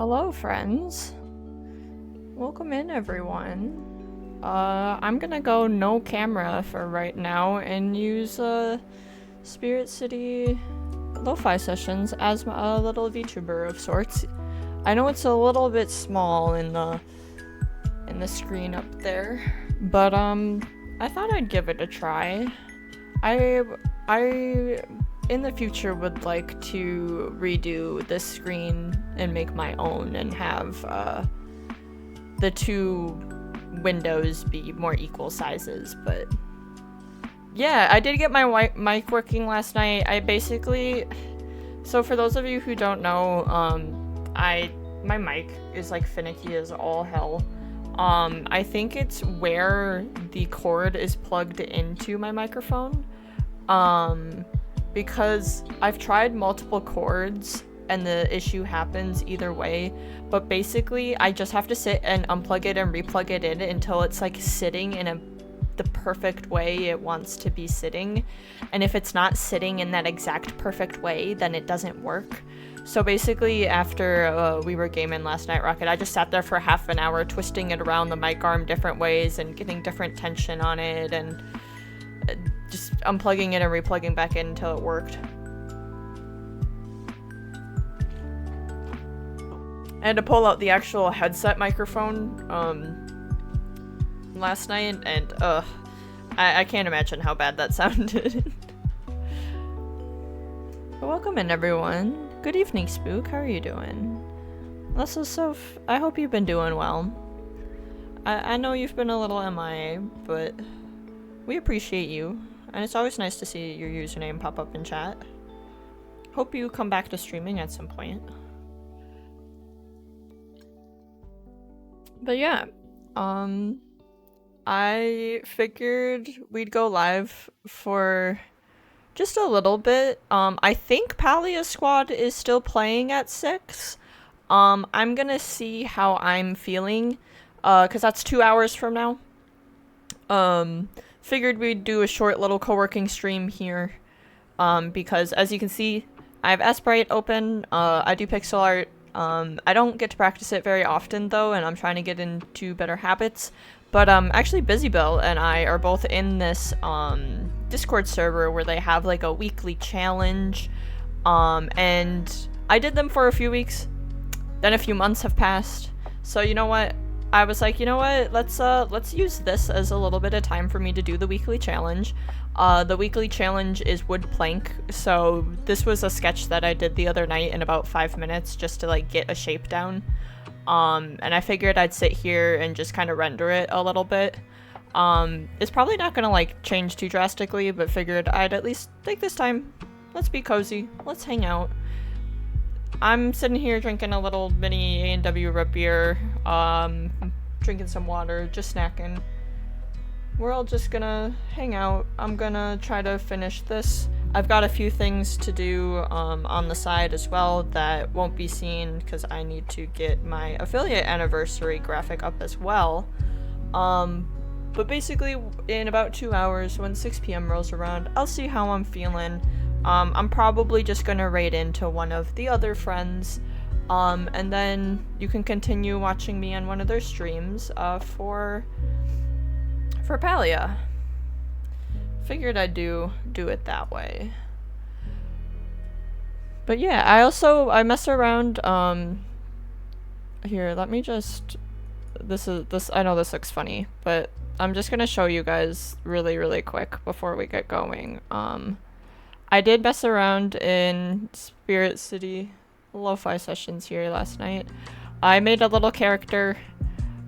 Hello, friends. Welcome in, everyone. I'm gonna go no camera for right now and use Spirit City Lo-Fi sessions as a little VTuber of sorts. I know it's a little bit small in the screen up there, but I thought I'd give it a try. I in the future would like to redo this screen and make my own and have the two windows be more equal sizes, but yeah, I did get my mic working last night. So for those of you who don't know, my mic is like finicky as all hell. I think it's where the cord is plugged into my microphone. Because I've tried multiple cords and the issue happens either way, but basically I just have to sit and unplug it and replug it in until it's like sitting in the perfect way it wants to be sitting. And if it's not sitting in that exact perfect way, then it doesn't work. So basically after we were gaming last night, Rocket, I just sat there for half an hour twisting it around the mic arm different ways and getting different tension on it and just unplugging it and replugging back in until it worked. I had to pull out the actual headset microphone last night, and I can't imagine how bad that sounded. Welcome in, everyone. Good evening, Spook. How are you doing? I hope you've been doing well. I know you've been a little MIA, but we appreciate you. And it's always nice to see your username pop up in chat. Hope you come back to streaming at some point. But yeah, I figured we'd go live for just a little bit. I think Palia Squad is still playing at 6. I'm gonna see how I'm feeling, cause that's 2 hours from now. Figured we'd do a short little co-working stream here, because as you can see, I have Aseprite open, I do pixel art. I don't get to practice it very often though, and I'm trying to get into better habits. But actually BusyBill and I are both in this Discord server where they have like a weekly challenge, and I did them for a few weeks, then a few months have passed. So you know what? I was like, you know what, let's use this as a little bit of time for me to do the weekly challenge. The weekly challenge is wood plank, so this was a sketch that I did the other night in about 5 minutes just to like get a shape down. And I figured I'd sit here and just kind of render it a little bit. It's probably not gonna like change too drastically, but figured I'd at least take this time. Let's be cozy, let's hang out. I'm sitting here drinking a little mini A&W root beer, drinking some water, just snacking. We're all just gonna hang out. I'm gonna try to finish this. I've got a few things to do on the side as well that won't be seen because I need to get my affiliate anniversary graphic up as well. But basically in about 2 hours, when 6 p.m. rolls around, I'll see how I'm feeling. I'm probably just gonna raid into one of the other friends, and then you can continue watching me on one of their streams, for Palia. Figured I'd do it that way. But yeah, I mess around, here, let me just, I know this looks funny, but I'm just gonna show you guys really quick before we get going. I did mess around in Spirit City Lo-Fi sessions here last night. I made a little character.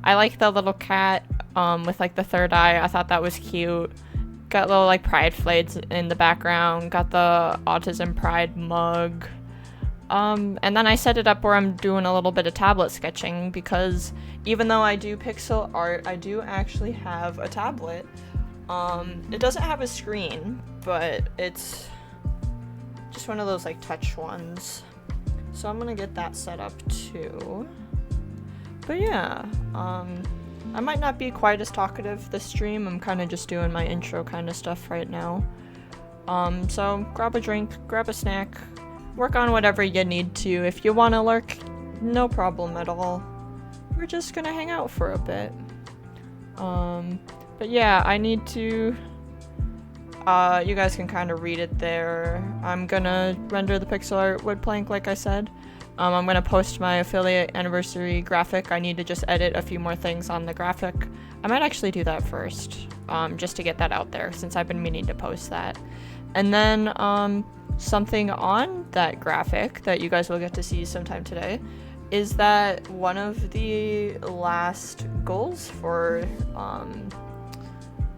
I like the little cat with like the third eye. I thought that was cute. Got little like pride flags in the background. Got the autism pride mug. And then I set it up where I'm doing a little bit of tablet sketching because even though I do pixel art, I do actually have a tablet. It doesn't have a screen, but it's just one of those like touch ones. So I'm gonna get that set up too. But yeah, I might not be quite as talkative this stream. I'm kind of just doing my intro kind of stuff right now. So grab a drink, grab a snack, work on whatever you need to. If you want to lurk, no problem at all. We're just gonna hang out for a bit. But yeah, I need to... you guys can kind of read it there. I'm gonna render the pixel art wood plank like I said. I'm gonna post my affiliate anniversary graphic. I need to just edit a few more things on the graphic. I might actually do that first, just to get that out there since I've been meaning to post that. And then something on that graphic that you guys will get to see sometime today is that one of the last goals for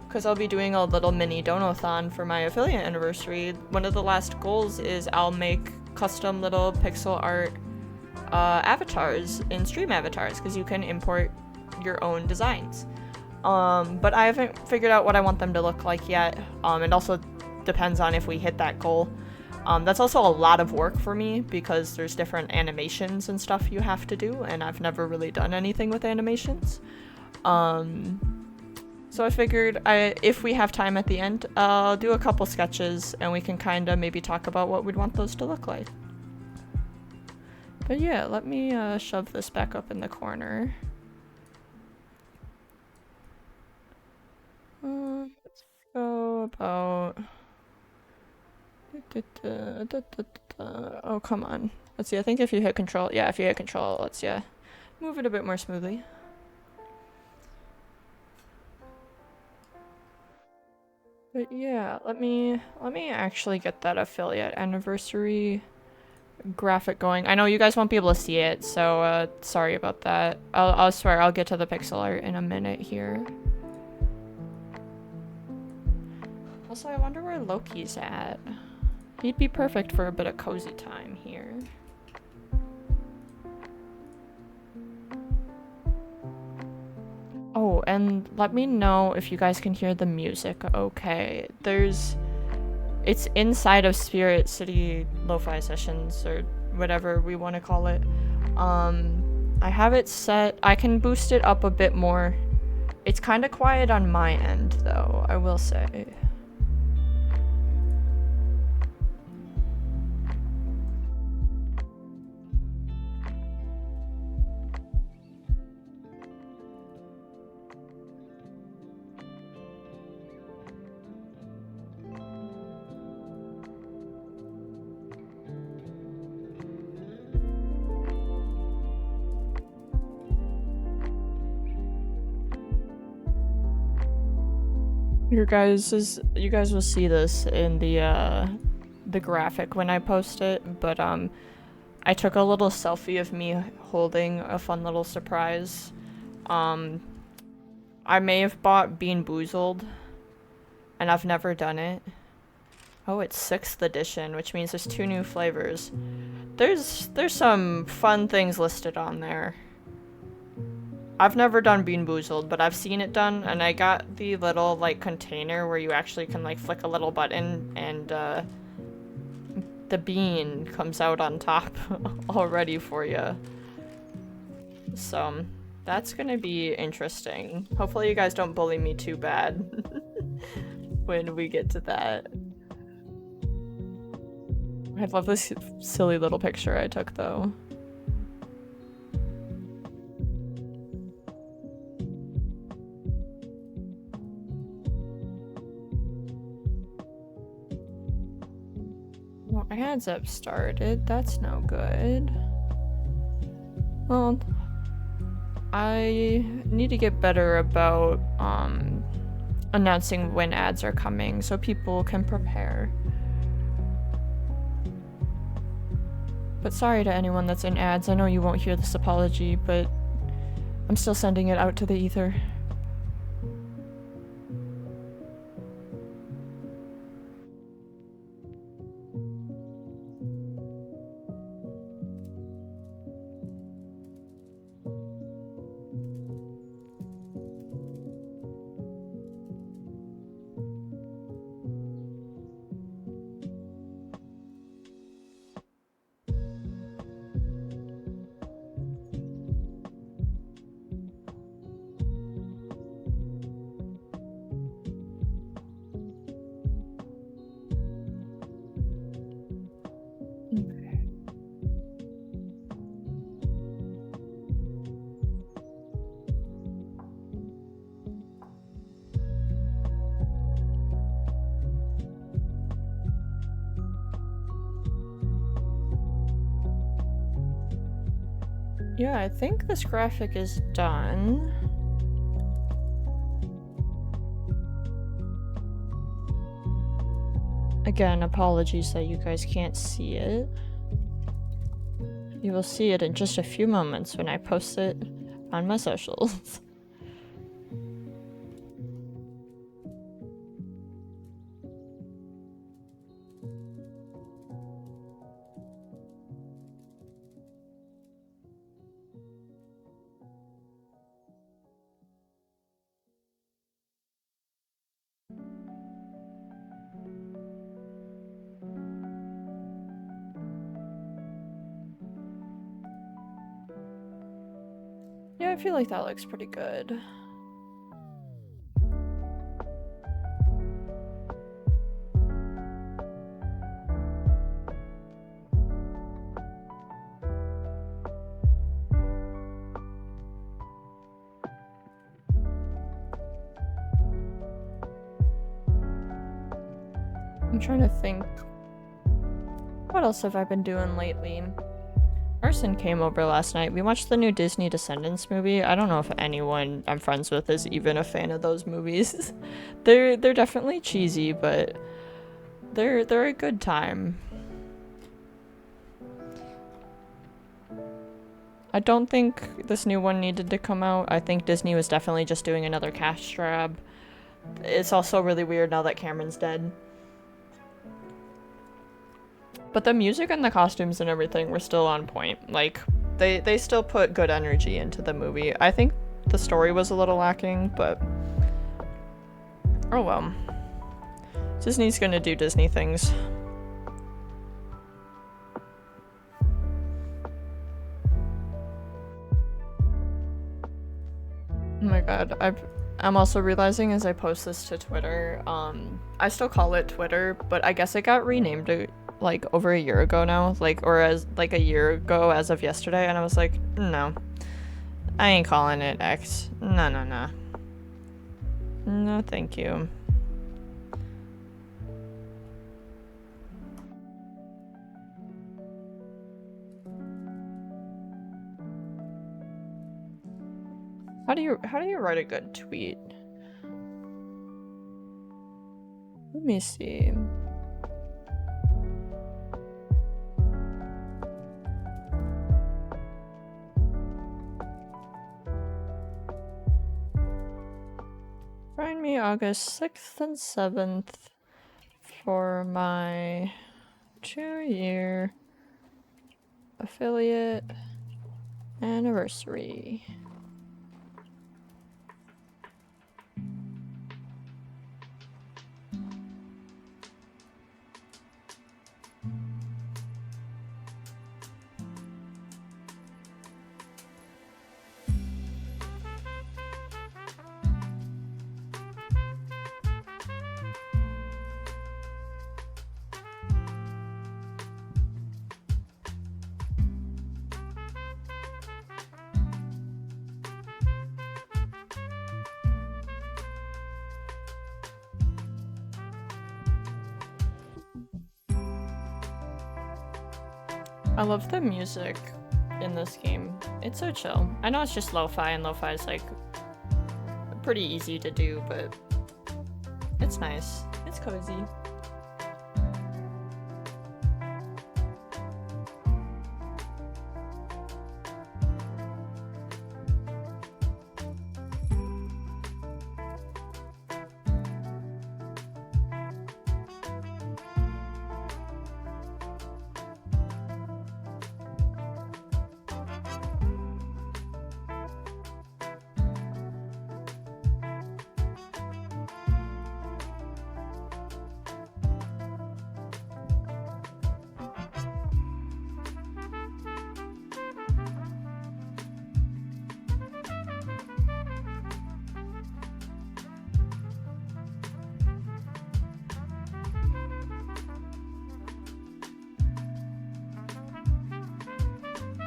because I'll be doing a little mini donathon for my affiliate anniversary. One of the last goals is I'll make custom little pixel art avatars in stream avatars because you can import your own designs. But I haven't figured out what I want them to look like yet. It also depends on if we hit that goal. That's also a lot of work for me because there's different animations and stuff you have to do, and I've never really done anything with animations. So I figured if we have time at the end, I'll do a couple sketches and we can kind of maybe talk about what we'd want those to look like. But yeah, let me shove this back up in the corner. Let's go about... Oh, come on. Let's see, I think if you hit control, yeah, if you hit control, let's, yeah, move it a bit more smoothly. But yeah, let me actually get that affiliate anniversary graphic going. I know you guys won't be able to see it, so sorry about that. I'll swear I'll get to the pixel art in a minute here. Also, I wonder where Loki's at. He'd be perfect for a bit of cozy time here. Oh, and let me know if you guys can hear the music okay. It's inside of Spirit City Lo-Fi Sessions, or whatever we want to call it. I have it set, I can boost it up a bit more. It's kind of quiet on my end, though, I will say. You guys will see this in the graphic when I post it, but I took a little selfie of me holding a fun little surprise. I may have bought Bean Boozled, and I've never done it. Oh, it's 6th edition, which means there's 2 new flavors. There's some fun things listed on there. I've never done Bean Boozled, but I've seen it done, and I got the little, like, container where you actually can, like, flick a little button, and, the bean comes out on top already for you. So, that's gonna be interesting. Hopefully you guys don't bully me too bad when we get to that. I love this silly little picture I took, though. Well, ads up started. That's no good. Well, I need to get better about announcing when ads are coming so people can prepare. But sorry to anyone that's in ads. I know you won't hear this apology, but I'm still sending it out to the ether. Yeah, I think this graphic is done. Again, apologies that you guys can't see it. You will see it in just a few moments when I post it on my socials. Yeah, I feel like that looks pretty good. I'm trying to think. What else have I been doing lately? Arson came over last night. We watched the new Disney Descendants movie. I don't know if anyone I'm friends with is even a fan of those movies. They're definitely cheesy, but they're a good time. I don't think this new one needed to come out. I think Disney was definitely just doing another cash grab. It's also really weird now that Cameron's dead. But the music and the costumes and everything were still on point. Like, they still put good energy into the movie. I think the story was a little lacking, but oh well. Disney's gonna do Disney things. Oh my god, I'm also realizing as I post this to Twitter, I still call it Twitter, but I guess it got renamed to, like, over a year ago now, like, or as, like, a year ago as of yesterday, and I was like, no. I ain't calling it X. No, no, no. No, thank you. How do you write a good tweet? Let me see. Find me August 6th and 7th for my 2-year affiliate anniversary. I love the music in this game. It's so chill. I know it's just lo-fi, and lo-fi is like pretty easy to do, but it's nice. It's cozy.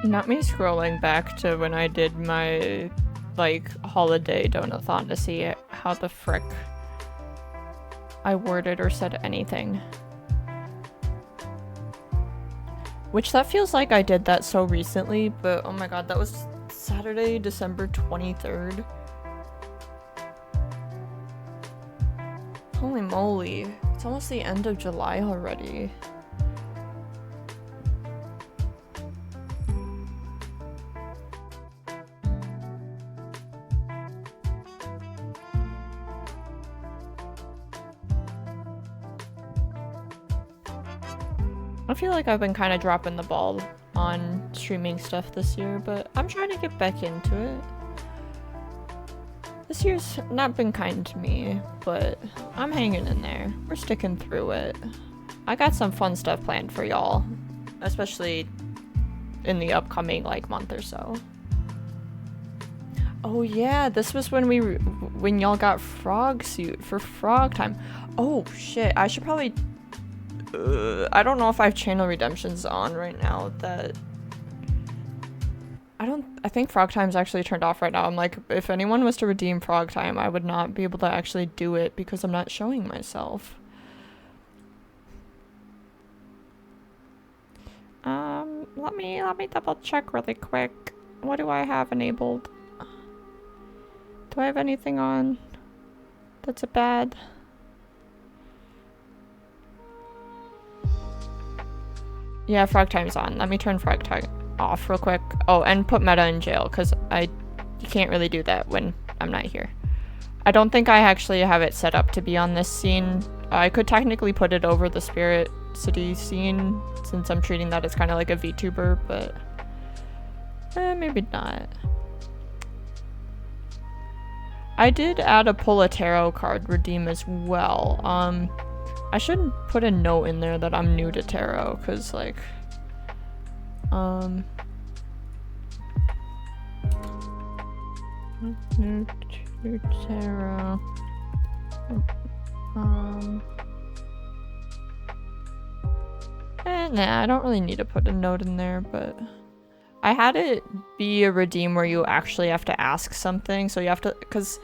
Not me scrolling back to when I did my, like, holiday donathon to see how the frick I worded or said anything. Which that feels like I did that so recently, but oh my god, that was Saturday, December 23rd. Holy moly, it's almost the end of July already. I feel like I've been kind of dropping the ball on streaming stuff this year, but I'm trying to get back into it. This year's not been kind to me, but I'm hanging in there. We're sticking through it. I got some fun stuff planned for y'all, especially in the upcoming like month or so. Oh yeah, this was when y'all got frog suit for frog time. Oh shit, I should probably I don't know if I have channel redemptions on right now. I think frog time's actually turned off right now. I'm like, if anyone was to redeem frog time, I would not be able to actually do it because I'm not showing myself. Let me double check really quick. What do I have enabled? Do I have anything on that's a bad? Yeah, frog time's on. Let me turn frog time off real quick. Oh, and put meta in jail, because you can't really do that when I'm not here. I don't think I actually have it set up to be on this scene. I could technically put it over the Spirit City scene, since I'm treating that as kind of like a VTuber, but maybe not. I did add a pull a tarot card redeem as well. I should put a note in there that I'm new to tarot, because like new to tarot. Nah, I don't really need to put a note in there, but I had it be a redeem where you actually have to ask something, so you have to, because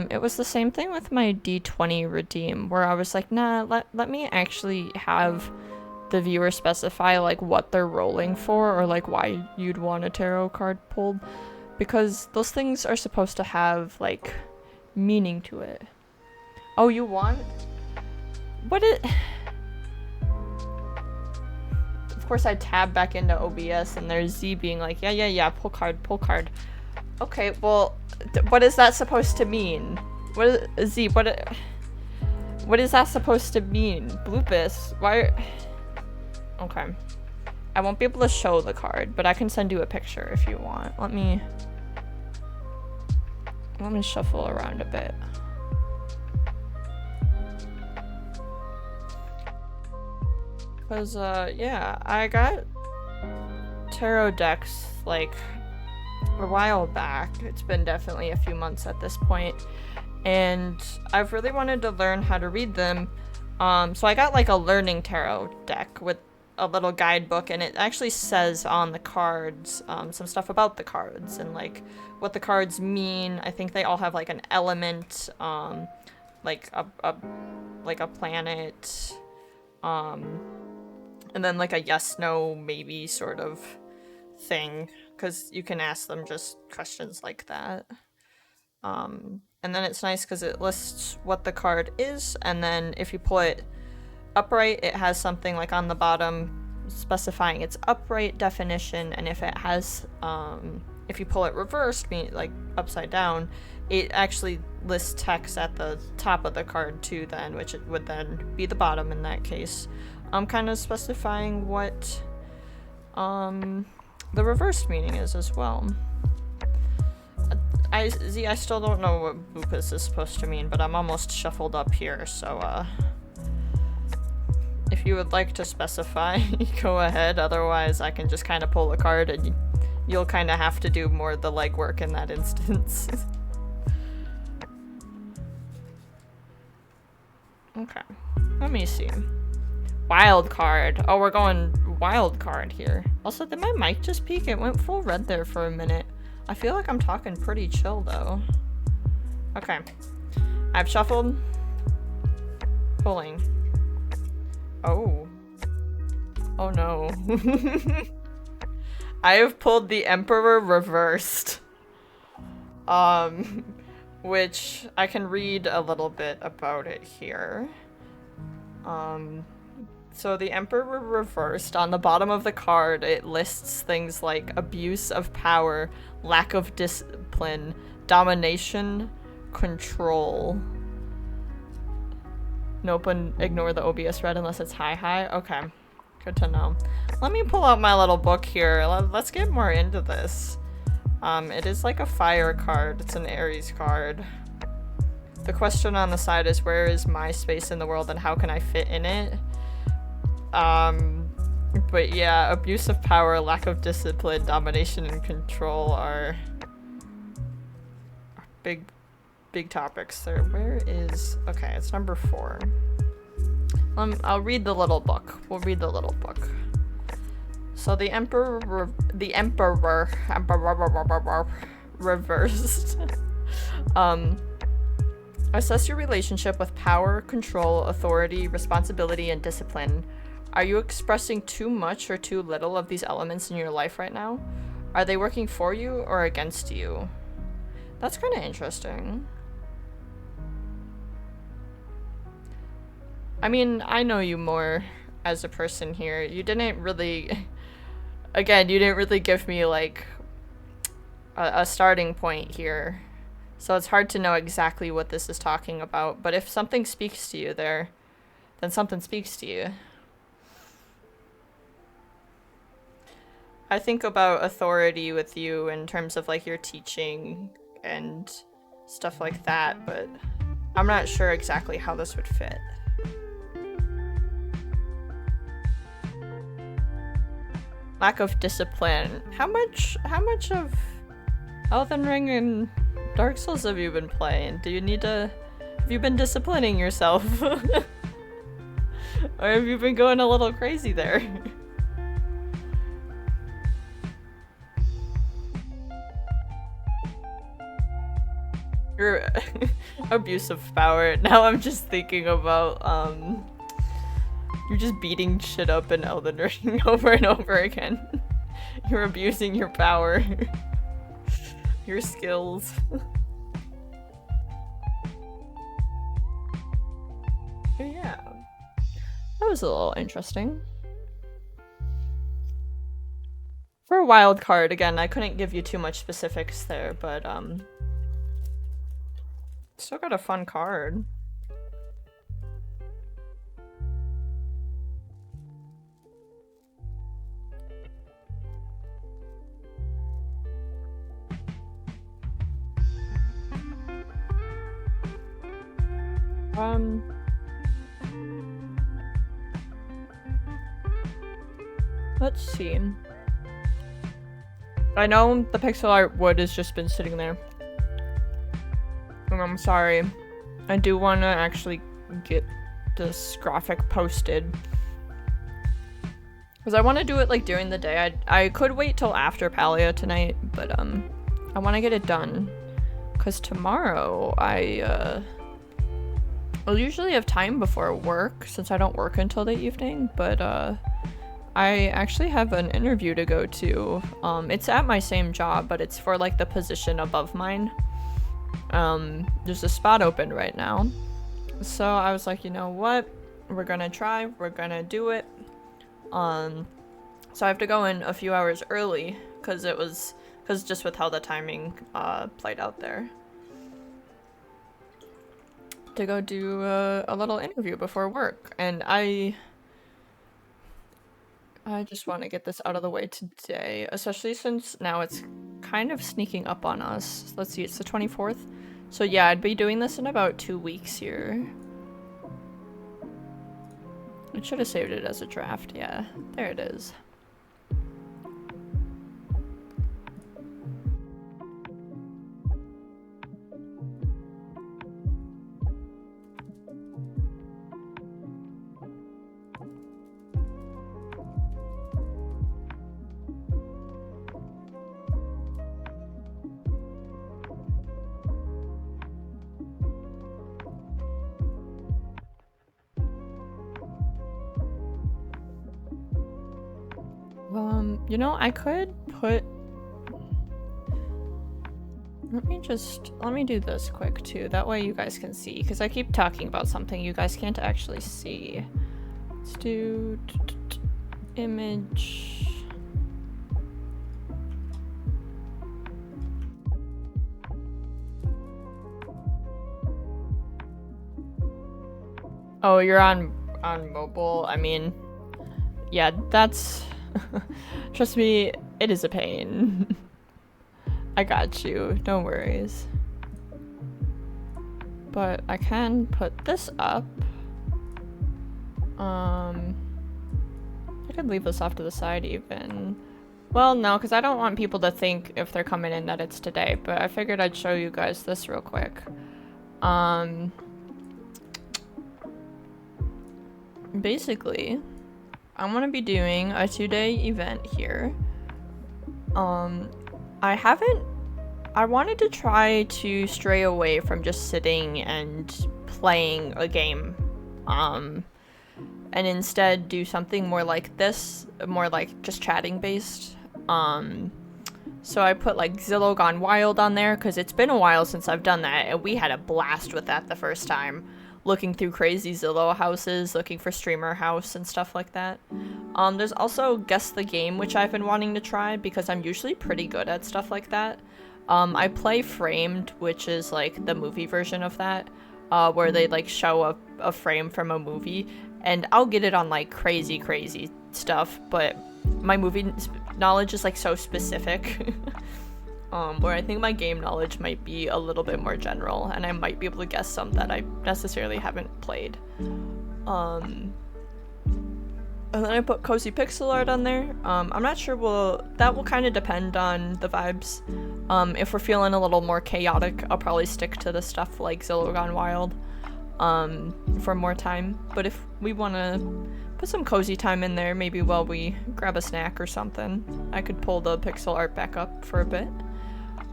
it was the same thing with my D20 redeem, where I was like, nah, let me actually have the viewer specify like what they're rolling for, or like why you'd want a tarot card pulled, because those things are supposed to have like meaning to it. Oh, you want? What it? Of course I tab back into OBS and there's Z being like, yeah, pull card. Okay, well, what is that supposed to mean? What is Z, what is that supposed to mean? Bloopus, why? Okay. I won't be able to show the card, but I can send you a picture if you want. Let me shuffle around a bit. Because, yeah, I got tarot decks, like, a while back. It's been definitely a few months at this point, and I've really wanted to learn how to read them. So I got, like, a learning tarot deck with a little guidebook, and it actually says on the cards, some stuff about the cards, and, like, what the cards mean. I think they all have, like, an element, like a planet, and then like a yes, no, maybe sort of thing, because you can ask them just questions like that. And then it's nice because it lists what the card is, and then if you pull it upright, it has something like on the bottom specifying its upright definition, and if it has, if you pull it reversed, meaning like upside down, it actually lists text at the top of the card too then, which it would then be the bottom in that case. I'm kind of specifying what the reversed meaning is as well. I still don't know what Boopus is supposed to mean, but I'm almost shuffled up here, so if you would like to specify, go ahead. Otherwise, I can just kind of pull a card and you'll kind of have to do more of the legwork in that instance. Okay, let me see. Wild card. Oh, we're going wild card here. Also, did my mic just peak? It went full red there for a minute. I feel like I'm talking pretty chill though. Okay. I've shuffled. Pulling. Oh. Oh no. I have pulled the Emperor reversed. Which I can read a little bit about it here. So the Emperor reversed, on the bottom of the card, it lists things like abuse of power, lack of discipline, domination, control. Nope, and ignore the OBS red unless it's high. Okay, good to know. Let me pull out my little book here. Let's get more into this. It is like a fire card. It's an Aries card. The question on the side is, where is my space in the world and how can I fit in it? But yeah, abuse of power, lack of discipline, domination, and control are big topics there. Where is... Okay, it's number 4. I'll read the little book. We'll read the little book. So the Emperor reversed. Assess your relationship with power, control, authority, responsibility, and discipline. Are you expressing too much or too little of these elements in your life right now? Are they working for you or against you? That's kind of interesting. I mean, I know you more as a person here. You didn't really... Again, you didn't really give me, like, a starting point here. So it's hard to know exactly what this is talking about. But if something speaks to you there, then something speaks to you. I think about authority with you in terms of, like, your teaching and stuff like that, but I'm not sure exactly how this would fit. Lack of discipline. How much of Elden Ring and Dark Souls have you been playing? Do you need to... Have you been disciplining yourself? Or have you been going a little crazy there? Your abuse of power. Now I'm just thinking about, you're just beating shit up in Elden Ring over and over again. You're abusing your power. Your skills. Yeah. That was a little interesting. For a wild card, again, I couldn't give you too much specifics there, but, still got a fun card. Let's see. I know the pixel art wood has just been sitting there. And I'm sorry. I do want to actually get this graphic posted. Because I want to do it like during the day. I could wait till after Palia tonight, but I want to get it done. Because tomorrow I'll usually have time before work since I don't work until the evening, but I actually have an interview to go to. It's at my same job, but it's for like the position above mine. There's a spot open right now. So I was like, you know what? We're gonna try, we're gonna do it. So I have to go in a few hours early because just with how the timing played out there. To go do a little interview before work, and I just want to get this out of the way today, especially since now it's kind of sneaking up on us. Let's see, it's the 24th. So yeah, I'd be doing this in about 2 weeks here. I should have saved it as a draft. Yeah, there it is. You know, I could put... Let me do this quick too. That way you guys can see, because I keep talking about something you guys can't actually see. Let's do image. Oh, you're on mobile. I mean, yeah, that's trust me, it is a pain. I got you, no worries. But I can put this up. I could leave this off to the side even. Well, no, because I don't want people to think if they're coming in that it's today, but I figured I'd show you guys this real quick. Basically, I'm gonna be doing a 2-day event here. I wanted to try to stray away from just sitting and playing a game, and instead do something more like this, more like just chatting based. So I put like Zillow Gone Wild on there because it's been a while since I've done that, and we had a blast with that the first time. Looking through crazy Zillow houses, looking for streamer house and stuff like that. There's also Guess the Game, which I've been wanting to try because I'm usually pretty good at stuff like that. I play Framed, which is like the movie version of that, where they like show a frame from a movie, and I'll get it on like crazy stuff, but my movie knowledge is like so specific. Where I think my game knowledge might be a little bit more general, and I might be able to guess some that I necessarily haven't played. And then I put cozy pixel art on there. I'm not sure that will kind of depend on the vibes. If we're feeling a little more chaotic, I'll probably stick to the stuff like Zillow Gone Wild for more time. But if we want to put some cozy time in there, maybe while we grab a snack or something, I could pull the pixel art back up for a bit.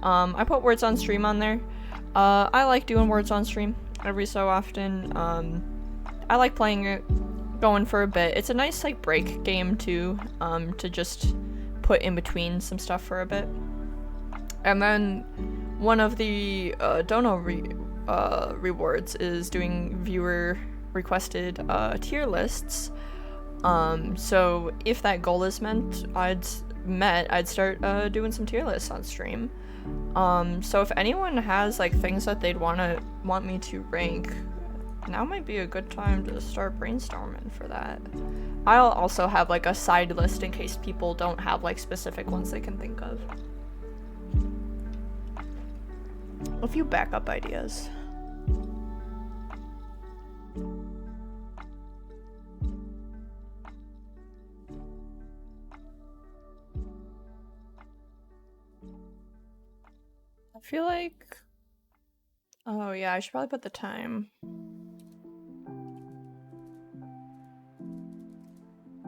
I put words on stream on there. I like doing words on stream every so often. I like playing it, going for a bit. It's a nice like break game too, to just put in between some stuff for a bit. And then one of the dono rewards is doing viewer requested tier lists. So if that goal is I'd start doing some tier lists on stream. So if anyone has like things that they'd want me to rank, now might be a good time to start brainstorming for that. I'll also have like a side list in case people don't have like specific ones they can think of. A few backup ideas. I feel like... Oh yeah, I should probably put the time.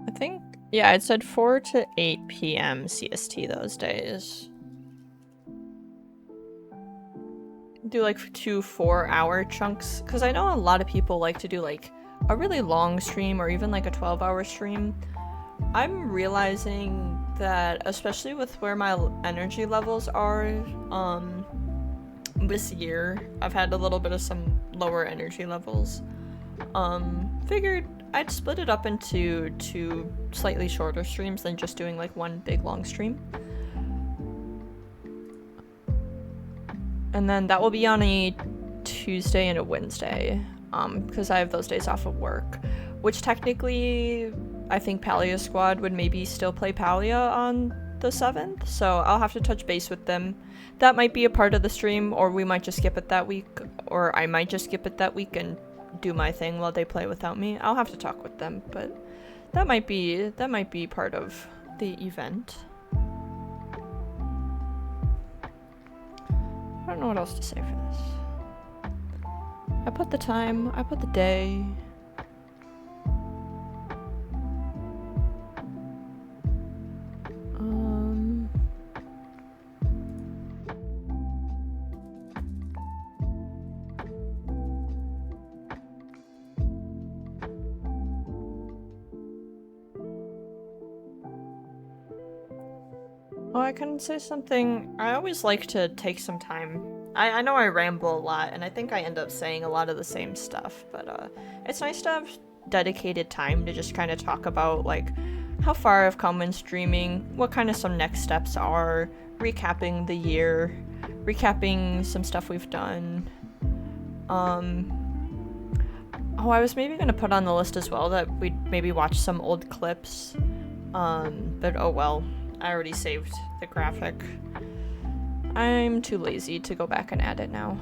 I think, yeah, it said 4 to 8 p.m. CST those days. Do like 2 4-hour chunks, because I know a lot of people like to do like a really long stream or even like a 12-hour stream. I'm realizing that, especially with where my energy levels are, this year, I've had a little bit of some lower energy levels. Figured I'd split it up into 2 slightly shorter streams than just doing like one big long stream. And then that will be on a Tuesday and a Wednesday, because I have those days off of work, which technically I think Palia Squad would maybe still play Palia on the 7th, so I'll have to touch base with them. That might be a part of the stream, or we might just skip it that week, or I might just skip it that week and do my thing while they play without me. I'll have to talk with them, but that might be part of the event. I don't know what else to say for this. I put the time, I put the day. Oh, I can say something. I always like to take some time. I know I ramble a lot, and I think I end up saying a lot of the same stuff, but it's nice to have dedicated time to just kind of talk about, like, how far I've come in streaming, what kind of some next steps are, recapping the year, recapping some stuff we've done. Oh, I was maybe gonna put on the list as well that we'd maybe watch some old clips. But oh well. I already saved the graphic. I'm too lazy to go back and add it now.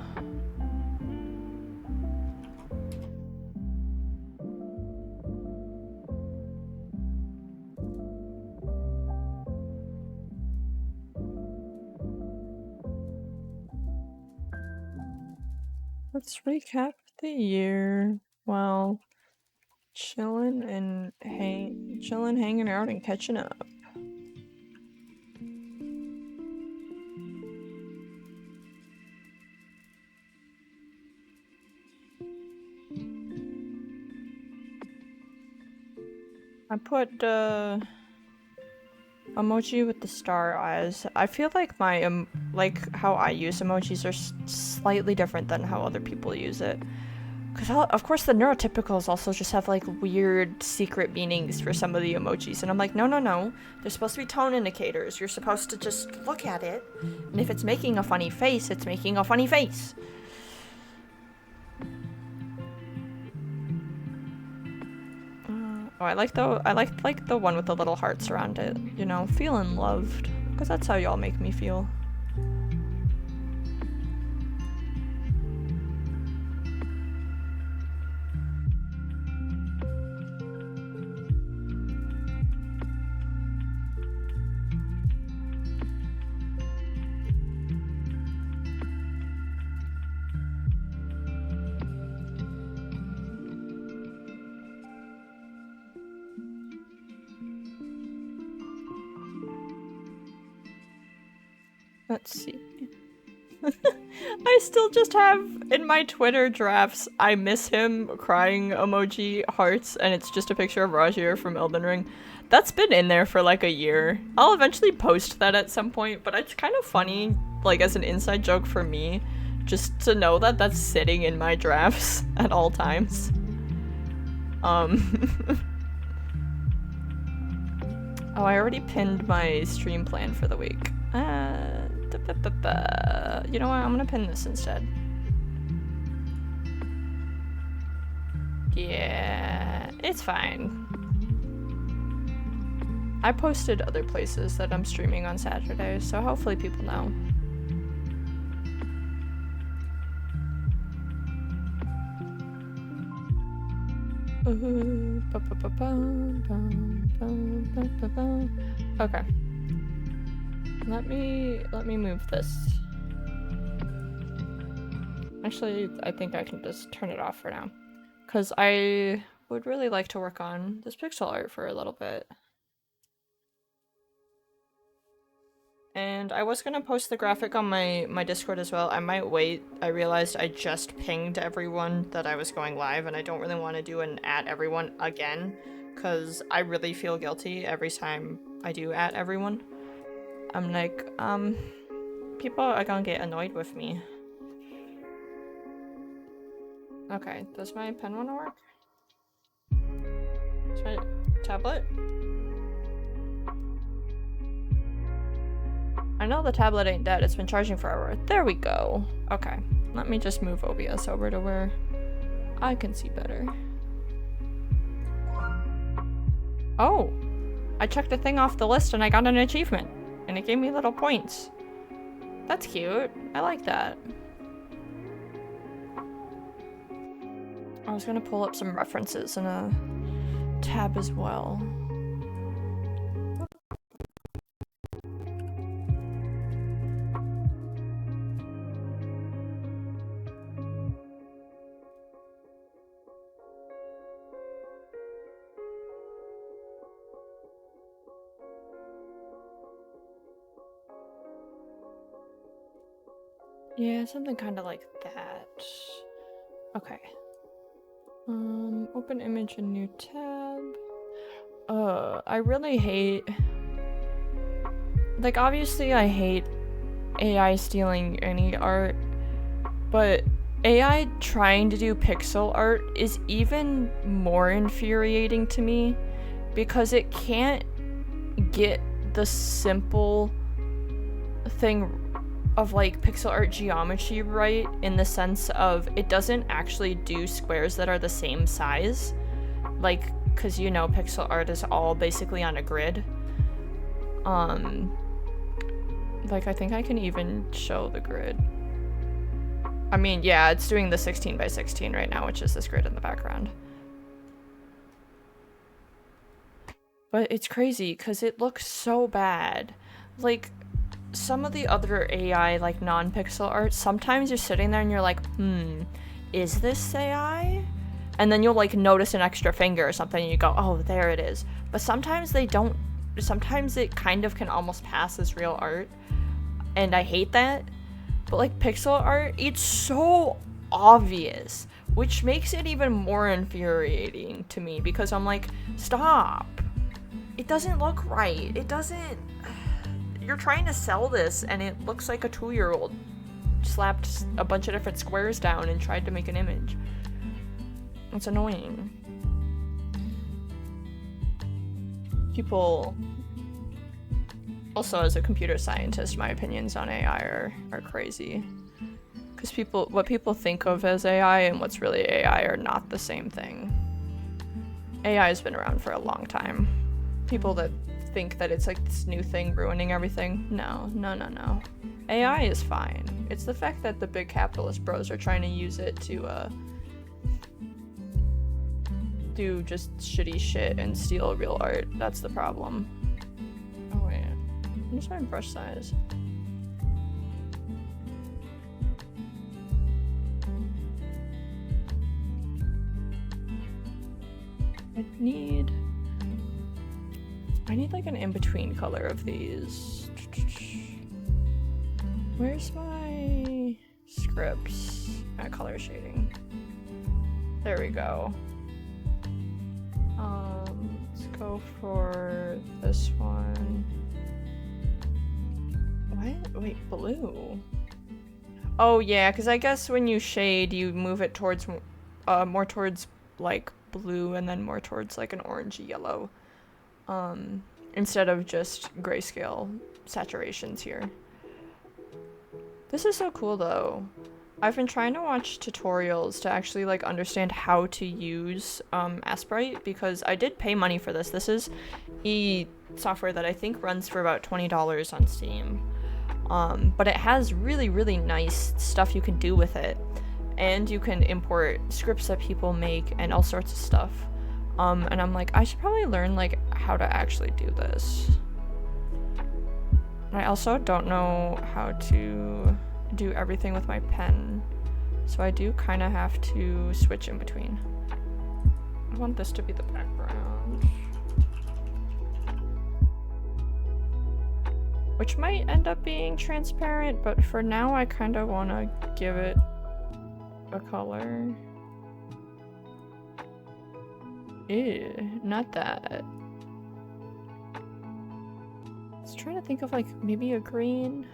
Let's recap the year while hanging out and catching up. I put emoji with the star eyes. I feel like my like how I use emojis are slightly different than how other people use it. Because of course the neurotypicals also just have like weird secret meanings for some of the emojis, and I'm like, no, they're supposed to be tone indicators. You're supposed to just look at it, and if it's making a funny face, it's making a funny face. Oh, I like the one with the little hearts around it. You know, feeling loved, because that's how y'all make me feel. Let's see. I still just have in my Twitter drafts, I miss him crying emoji hearts, and it's just a picture of Rajir from Elden Ring. That's been in there for like a year. I'll eventually post that at some point, but it's kind of funny, like as an inside joke for me, just to know that that's sitting in my drafts at all times. Oh, I already pinned my stream plan for the week. You know what? I'm gonna pin this instead. Yeah, it's fine. I posted other places that I'm streaming on Saturday, so hopefully people know. Okay. Let me move this. Actually, I think I can just turn it off for now. Because I would really like to work on this pixel art for a little bit. And I was gonna post the graphic on my Discord as well. I might wait. I realized I just pinged everyone that I was going live, and I don't really want to do an at everyone again, because I really feel guilty every time I do at everyone. I'm like, people are gonna get annoyed with me. Okay, does my pen wanna work? Is my tablet? I know the tablet ain't dead, it's been charging forever. There we go. Okay, let me just move OBS over to where I can see better. Oh! I checked a thing off the list and I got an achievement. And it gave me little points. That's cute. I like that. I was gonna pull up some references in a tab as well. Yeah, something kind of like that. Okay. Open image in new tab. I really hate... like, obviously I hate AI stealing any art, but AI trying to do pixel art is even more infuriating to me because it can't get the simple thing of like pixel art geometry right, in the sense of it doesn't actually do squares that are the same size, like, because you know pixel art is all basically on a grid. Like, I think I can even show the grid. I mean, yeah, it's doing the 16 by 16 right now, which is this grid in the background. But it's crazy because it looks so bad. Like, some of the other AI, like non-pixel art, sometimes you're sitting there and you're like, is this AI? And then you'll like notice an extra finger or something and you go, oh, there it is. But sometimes they don't. Sometimes it kind of can almost pass as real art. And I hate that. But like pixel art, it's so obvious, which makes it even more infuriating to me because I'm like, stop. It doesn't look right. It doesn't. You're trying to sell this and it looks like a 2-year-old slapped a bunch of different squares down and tried to make an image. It's annoying. People... Also, as a computer scientist, my opinions on AI are crazy. Because what people think of as AI and what's really AI are not the same thing. AI has been around for a long time. People that think that it's like this new thing ruining everything, no. AI is fine. It's the fact that the big capitalist bros are trying to use it to do just shitty shit and steal real art. That's the problem. Oh wait, what's my brush size? I need like an in-between color of these. Where's my scripts? Color shading. There we go. Let's go for this one. What? Wait, blue? Oh yeah, because I guess when you shade, you move it towards, more towards like blue and then more towards like an orangey yellow. Instead of just grayscale saturations here. This is so cool though. I've been trying to watch tutorials to actually like understand how to use Aseprite because I did pay money for this. This is software that I think runs for about $20 on Steam. But it has really, really nice stuff you can do with it. And you can import scripts that people make and all sorts of stuff. And I'm like, I should probably learn like how to actually do this. I also don't know how to do everything with my pen, so I do kind of have to switch in between. I want this to be the background, which might end up being transparent, but for now I kind of want to give it a color. Ew, not that. I was trying to think of like maybe a green.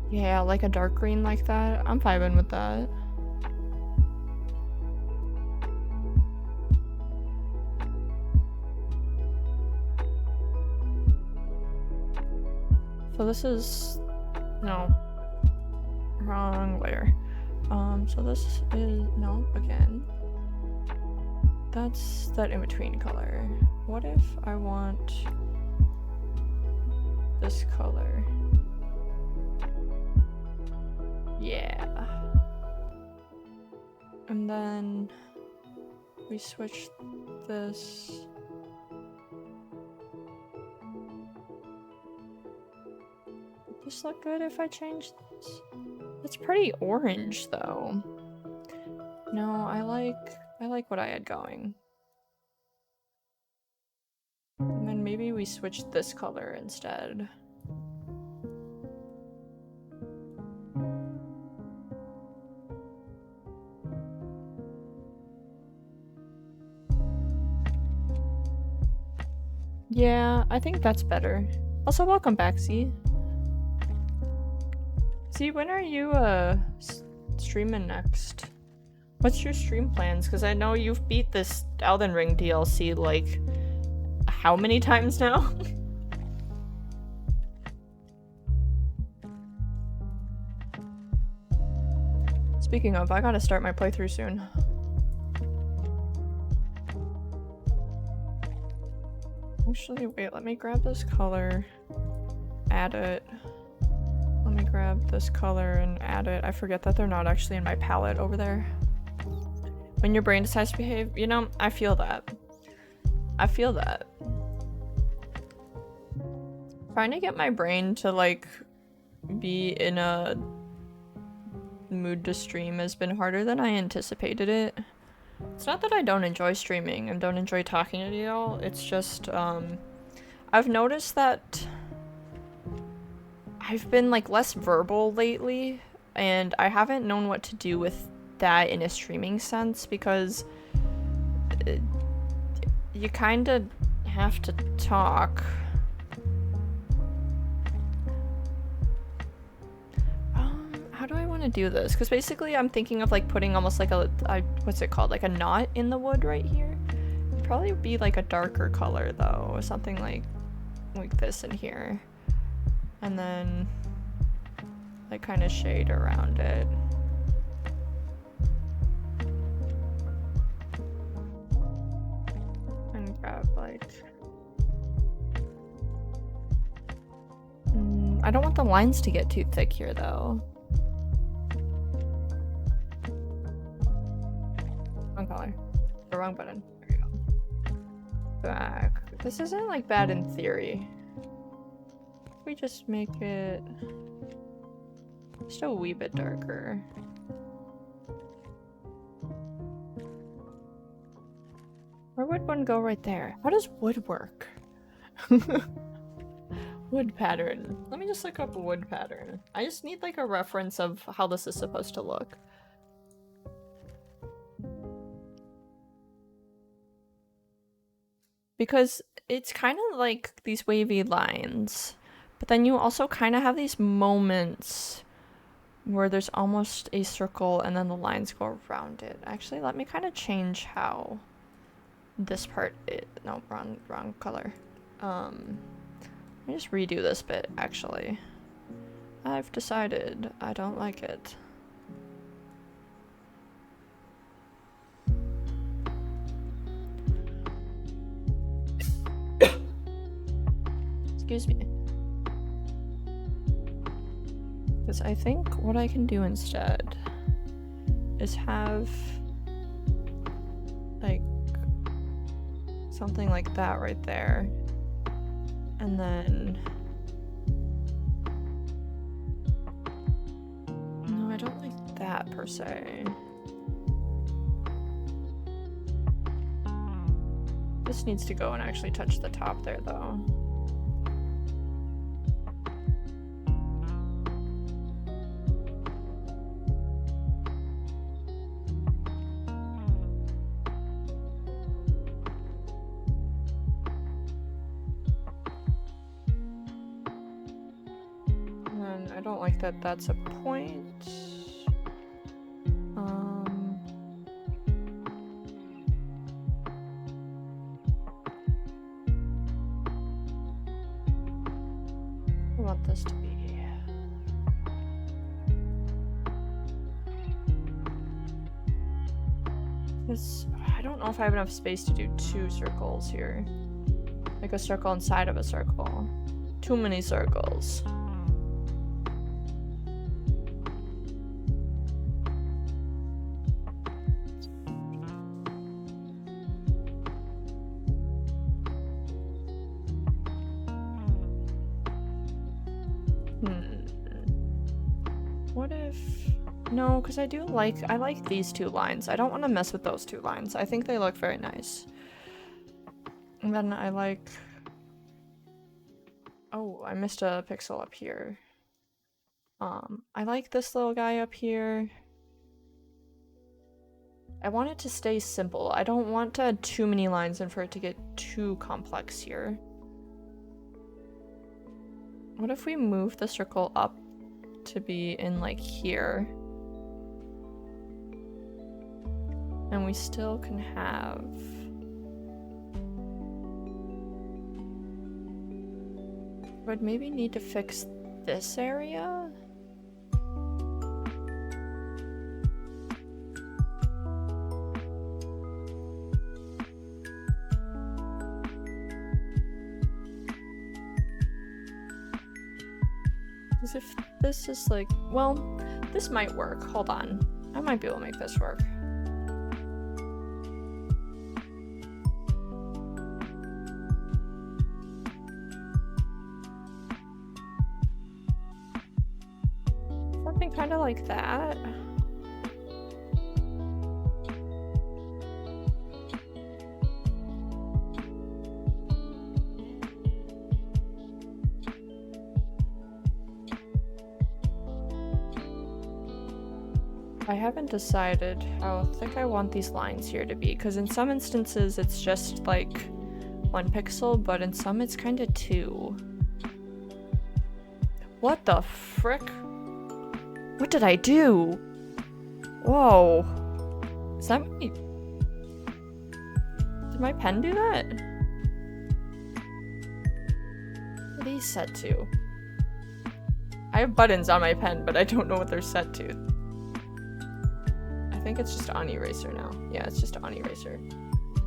Yeah, like a dark green like that. I'm vibing with that. So this is... no. Wrong layer. So this is... no, again. That's that in-between color. What if I want this color? Yeah. And then we switch this. Would this look good if I change this? It's pretty orange though. No, I like what I had going. And then maybe we switch this color instead. Yeah, I think that's better. Also, welcome back, Z. Z, when are you streaming next? What's your stream plans? Because I know you've beat this Elden Ring DLC like how many times now? Speaking of, I gotta start my playthrough soon. Actually, wait, let me grab this color, add it. Let me grab this color and add it. I forget that they're not actually in my palette over there. When your brain decides to behave, you know, I feel that. I feel that. Trying to get my brain to like be in a mood to stream has been harder than I anticipated it. It's not that I don't enjoy streaming and don't enjoy talking to y'all, it's just I've noticed that I've been like less verbal lately and I haven't known what to do with that in a streaming sense because you kind of have to talk. How do I want to do this? Because basically I'm thinking of like putting almost like a what's it called? Like a knot in the wood right here. It'd probably be like a darker color though, or something like this in here. And then like kind of shade around it. And grab like... I don't want the lines to get too thick here though. Wrong color. The wrong button. There we go. Back. This isn't like bad in theory. We just make it just a wee bit darker. Where would one go right there? How does wood work? Wood pattern. Let me just look up wood pattern. I just need like a reference of how this is supposed to look. Because it's kind of like these wavy lines, but then you also kind of have these moments where there's almost a circle and then the lines go around it. Actually, let me kind of change how this part is. No, wrong color. Let me just redo this bit, actually. I've decided I don't like it. Excuse me. Because I think what I can do instead is have like something like that right there. And then... No, I don't like that per se. This needs to go and actually touch the top there though. I don't like that that's a point. I want this to be... This... I don't know if I have enough space to do two circles here. Like a circle inside of a circle. Too many circles. What if... No, because I like these two lines. I don't want to mess with those two lines. I think they look very nice. And then I like... Oh, I missed a pixel up here. I like this little guy up here. I want it to stay simple. I don't want to add too many lines and for it to get too complex here. What if we move the circle up to be in like here? And we still can have... Would maybe need to fix this area? As if this is like, well, this might work. Hold on. I might be able to make this work. Something kind of like that. I haven't decided how thick I want these lines here to be, because in some instances it's just like 1 pixel, but in some it's kind of 2. What the frick? What did I do? Whoa. Is that my... Did my pen do that? What are these set to? I have buttons on my pen, but I don't know what they're set to. I think it's just on eraser now. Yeah, it's just on eraser.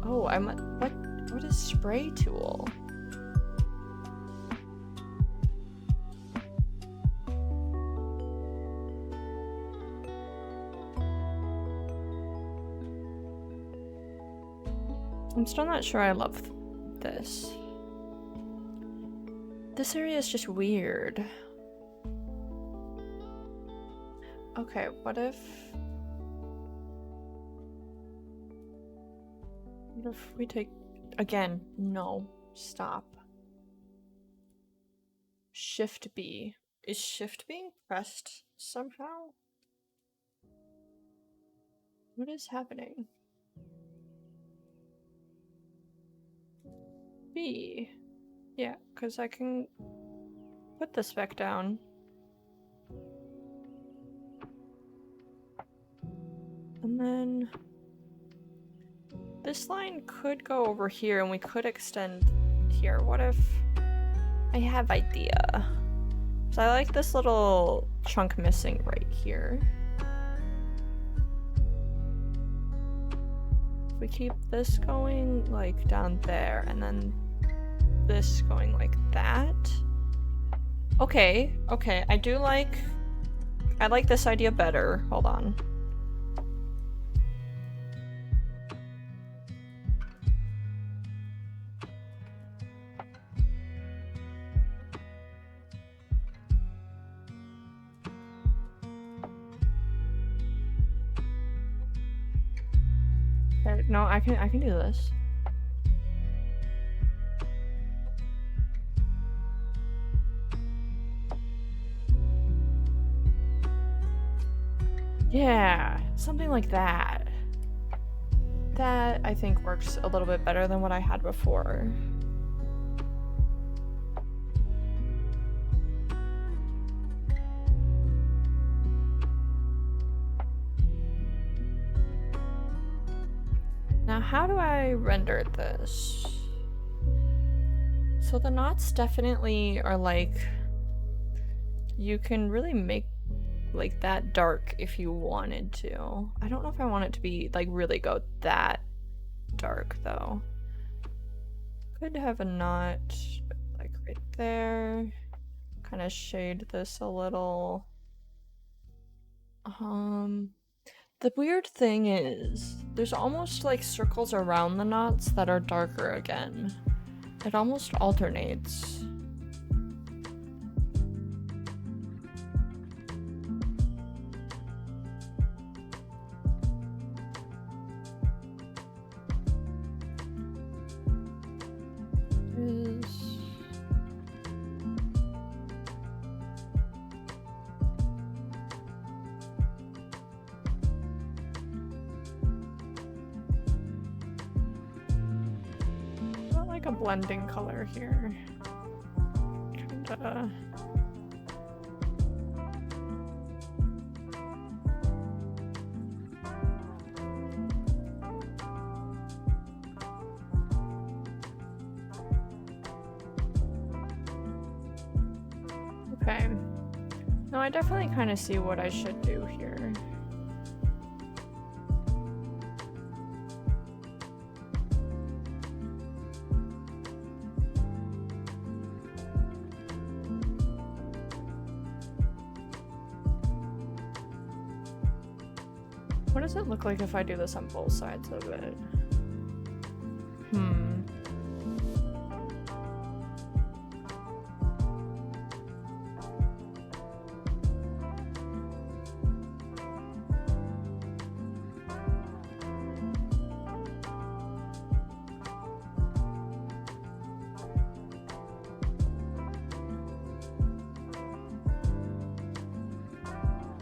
Oh, what is spray tool? I'm still not sure I love this. This area is just weird. Okay, what if we take... Again, no. Stop. Shift B. Is Shift being pressed somehow? What is happening? B. Yeah, because I can put this back down. And then... This line could go over here and we could extend here. What if I have idea? So I like this little chunk missing right here. If we keep this going like down there and then this going like that. Okay, okay, I like this idea better. Hold on. No, I can do this. Yeah, something like that. That I think works a little bit better than what I had before. Now, how do I render this? So the knots definitely are like, you can really make like that dark if you wanted to. I don't know if I want it to be like really go that dark though. Could have a knot like right there. Kind of shade this a little. The weird thing is, there's almost like circles around the knots that are darker again. It almost alternates. Blending color here. Kind Okay. No, I definitely kind of see what I should do here. What does it look like if I do this on both sides of it?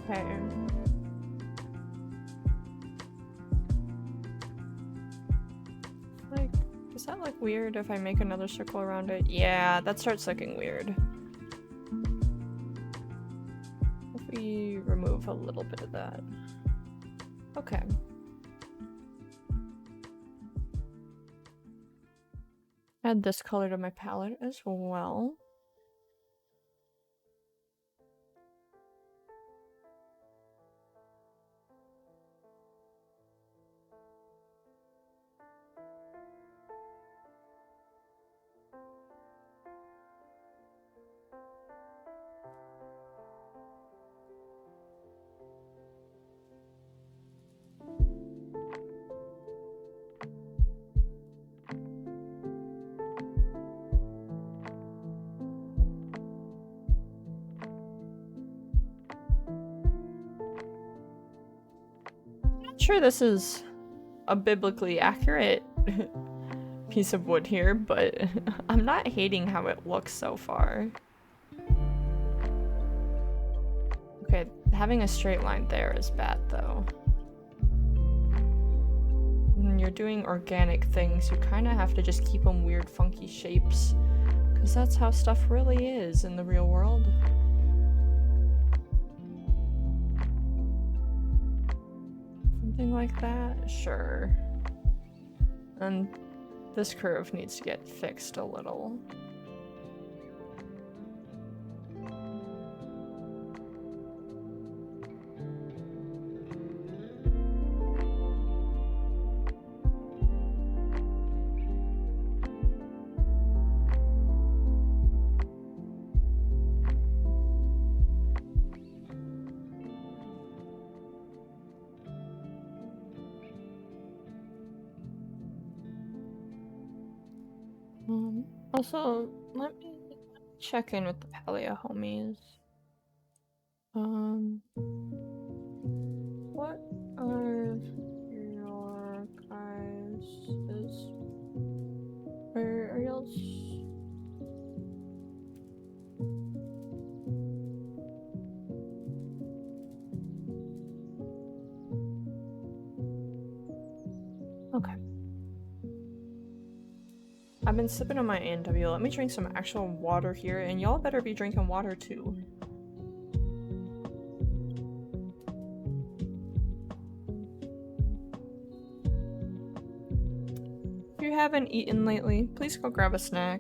Okay. Like, does that look weird if I make another circle around it? Yeah, that starts looking weird. If we remove a little bit of that. Okay. Add this color to my palette as well. Sure, this is a biblically accurate piece of wood here, but I'm not hating how it looks so far. Okay, having a straight line there is bad though. When you're doing organic things, you kind of have to just keep them weird, funky shapes, because that's how stuff really is in the real world. Something like that? Sure. And this curve needs to get fixed a little. Also, let me check in with the Paleo homies. What are your guys' are y'all's? Okay. I've been sipping on my A&W. Let me drink some actual water here, and y'all better be drinking water too. If you haven't eaten lately, please go grab a snack.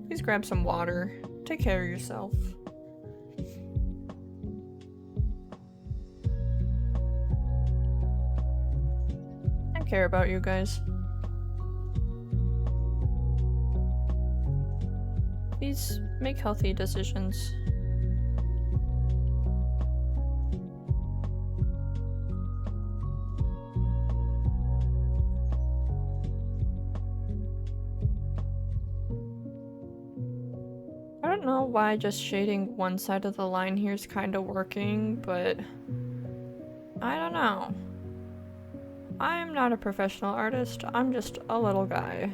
Please grab some water. Take care of yourself. I care about you guys. Please make healthy decisions. I don't know why just shading one side of the line here is kind of working, but I don't know. I'm not a professional artist, I'm just a little guy.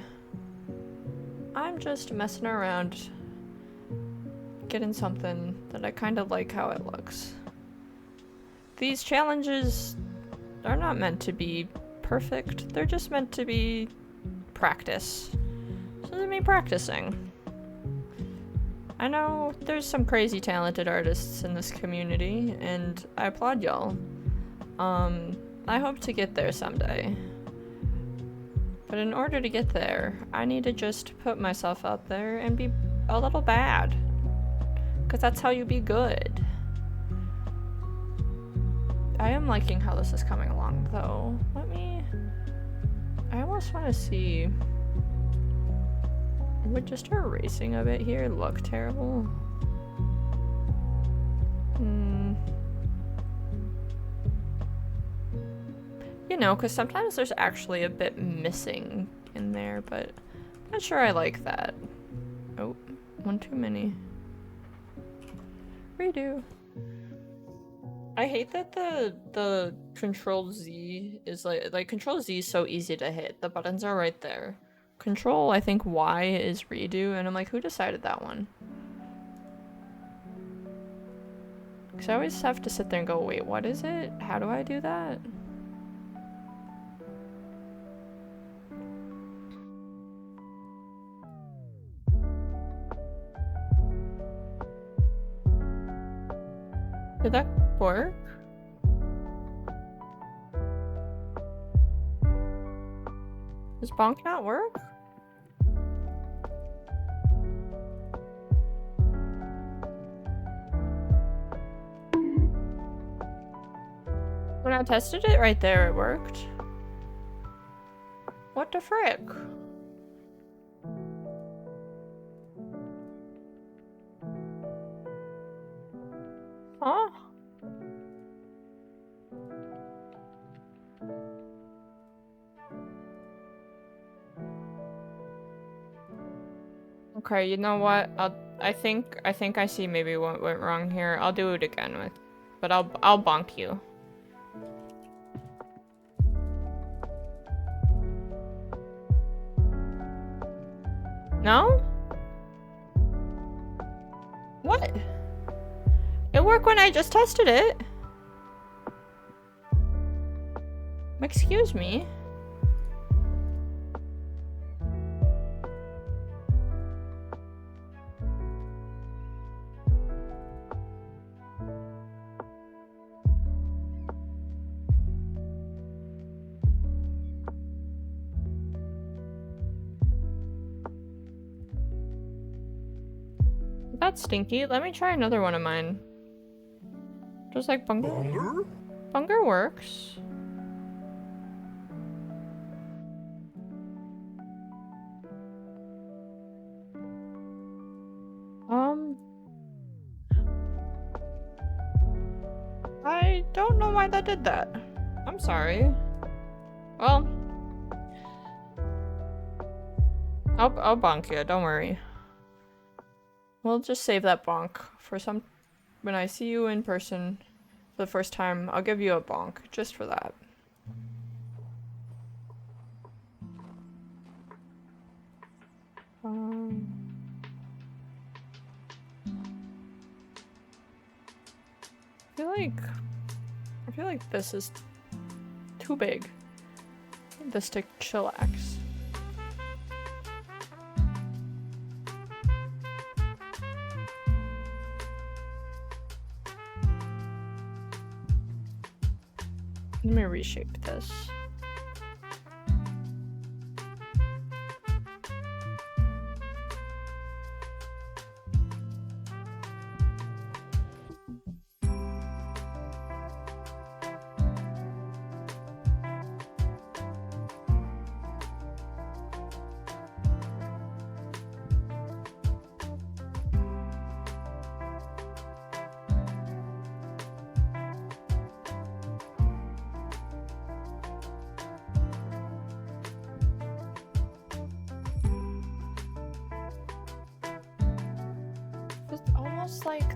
I'm just messing around, getting something that I kind of like how it looks. These challenges are not meant to be perfect, they're just meant to be practice. So they're me practicing. I know there's some crazy talented artists in this community, and I applaud y'all. I hope to get there someday. But in order to get there, I need to just put myself out there and be a little bad. Because that's how you be good. I am liking how this is coming along, though. I almost want to see... Would just erasing a bit here look terrible? You know, because sometimes there's actually a bit missing in there, but I'm not sure I like that. Oh, one too many. Redo. I hate that the Control Z is like Control Z is so easy to hit. The buttons are right there. Control, I think Y is redo, and I'm like, who decided that one? Because I always have to sit there and go, wait, what is it? How do I do that? Did that work? Does bonk not work? When I tested it right there, it worked. What the frick? Huh? Okay, you know what? I think I see maybe what went wrong here. I'll do it again but I'll bonk you. No? What? It worked when I just tested it. Excuse me. That's stinky. Let me try another one of mine. Just like Bunger? Bunger? Bunger works. I don't know why that did that. I'm sorry. Well, I'll bonk you, don't worry. We'll just save that bonk for when I see you in person for the first time. I'll give you a bonk just for that. I feel like this is too big. The stick chillax. Let me reshape this.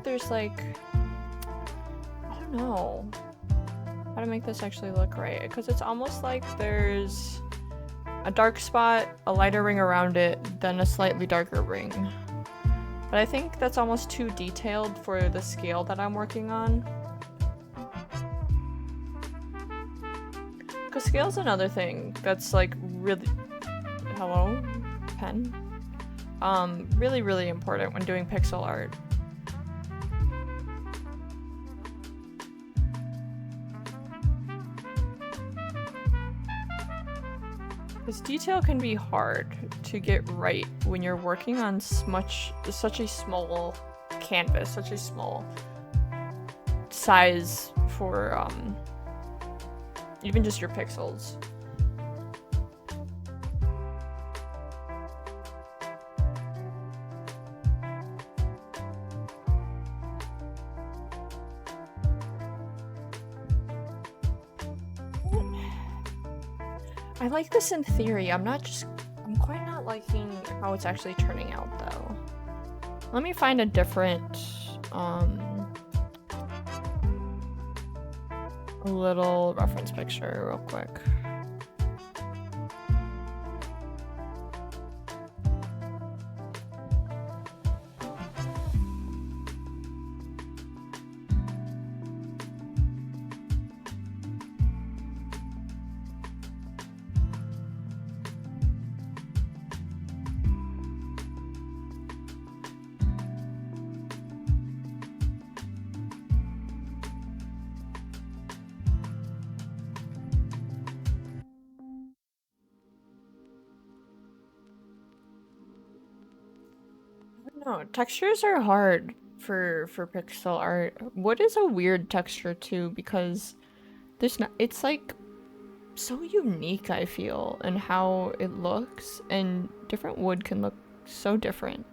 There's like, I don't know how to make this actually look right, because it's almost like there's a dark spot, a lighter ring around it, then a slightly darker ring. But I think that's almost too detailed for the scale that I'm working on. Because scale's another thing that's like really... Hello? Pen? really, really important when doing pixel art. Because detail can be hard to get right when you're working on such a small canvas, such a small size for even just your pixels. I like this in theory. I'm quite not liking how it's actually turning out though. Let me find a different little reference picture real quick. No, textures are hard for pixel art. Wood is a weird texture too because it's like so unique, I feel, in how it looks, and different wood can look so different.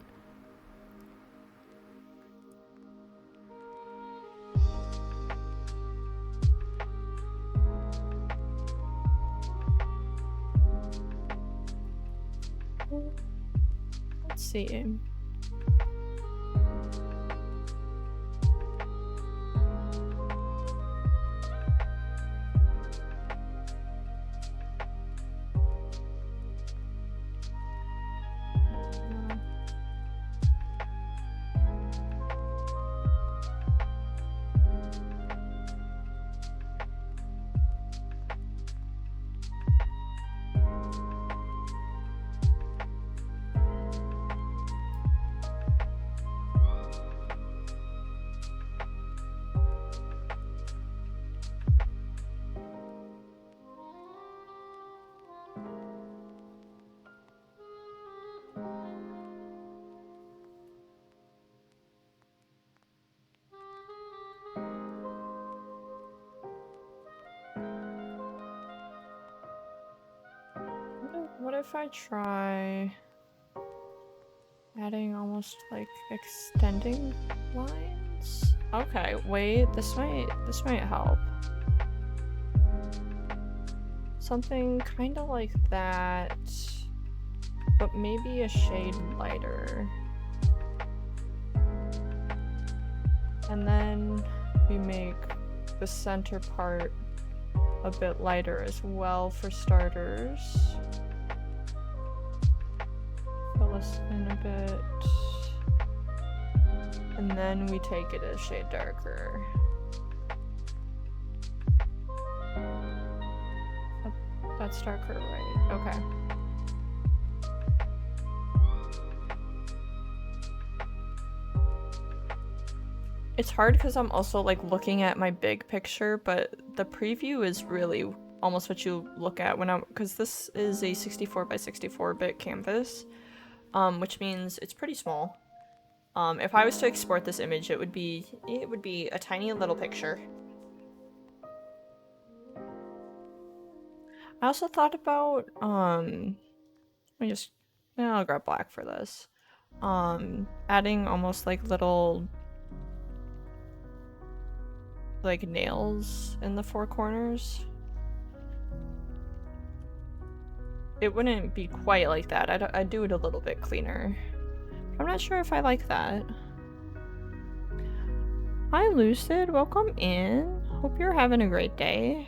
Let's see. What if I try adding almost like extending lines? Okay, wait, this might help. Something kind of like that, but maybe a shade lighter. And then we make the center part a bit lighter as well for starters. Fill this in a bit. And then we take it a shade darker. That's darker, right? Okay. It's hard because I'm also like looking at my big picture, but the preview is really almost what you look at when because this is a 64 by 64 bit canvas, which means it's pretty small. If I was to export this image, it would be a tiny little picture. I also thought about I'll grab black for this. Adding almost like little like nails in the four corners. It wouldn't be quite like that. I'd do it a little bit cleaner. I'm not sure if I like that. Hi Lucid, welcome in. Hope you're having a great day.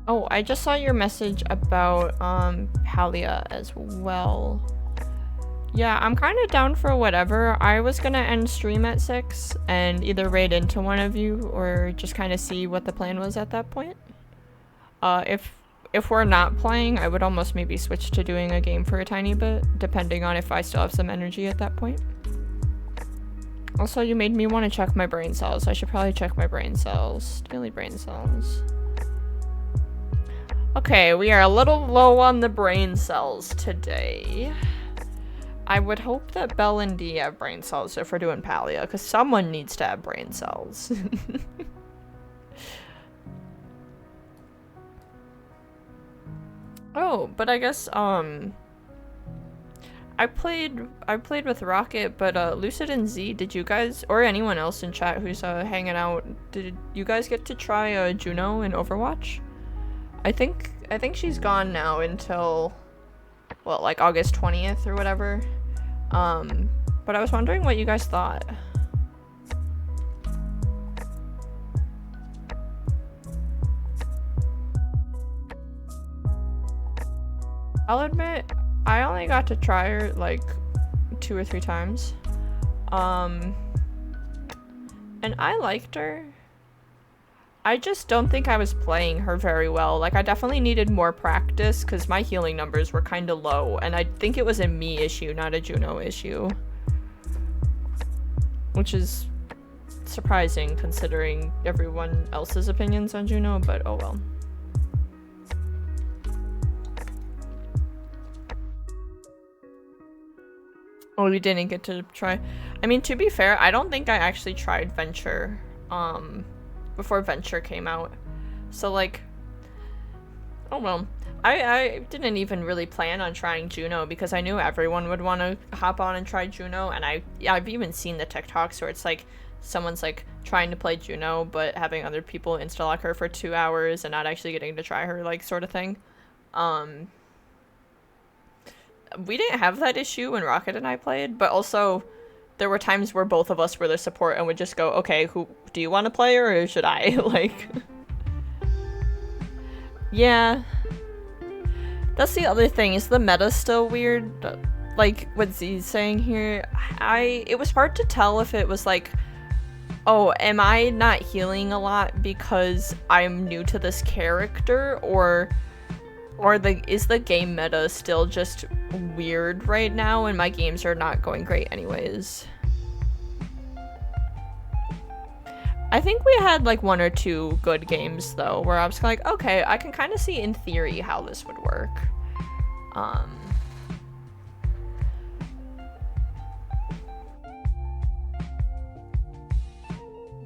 Oh, I just saw your message about Halia as well. Yeah, I'm kind of down for whatever. I was gonna end stream at 6 and either raid into one of you or just kind of see what the plan was at that point. If we're not playing, I would almost maybe switch to doing a game for a tiny bit, depending on if I still have some energy at that point. Also, you made me want to check my brain cells. I should probably check my brain cells. Daily brain cells. Okay, we are a little low on the brain cells today. I would hope that Belle and Dee have brain cells if we're doing Palea, because someone needs to have brain cells. Oh, but I guess, I played with Rocket, but, Lucid and Z, did you guys, or anyone else in chat who's, hanging out, did you guys get to try, Juno in Overwatch? I think she's gone now until, well, like August 20th or whatever. But I was wondering what you guys thought. I'll admit, I only got to try her like 2 or 3 times. And I liked her. I just don't think I was playing her very well. Like, I definitely needed more practice because my healing numbers were kind of low, and I think it was a me issue, not a Juno issue. Which is surprising considering everyone else's opinions on Juno, but oh well. Oh, we didn't get to try. I mean, to be fair, I don't think I actually tried Venture, before Venture came out. So, like, oh well. I didn't even really plan on trying Juno because I knew everyone would want to hop on and try Juno, and I've even seen the TikToks where it's like, someone's like trying to play Juno, but having other people insta-lock her for 2 hours and not actually getting to try her, like, sort of thing. We didn't have that issue when Rocket and I played, but also there were times where both of us were the support and would just go, okay, who do you want to play or should I? Like, yeah. That's the other thing, is the meta still weird? Like what Z's saying here, it was hard to tell if it was like, oh, am I not healing a lot because I'm new to this character, or is the game meta still just weird right now and my games are not going great anyways? I think we had like 1 or 2 good games though, where I was like, okay, I can kind of see in theory how this would work.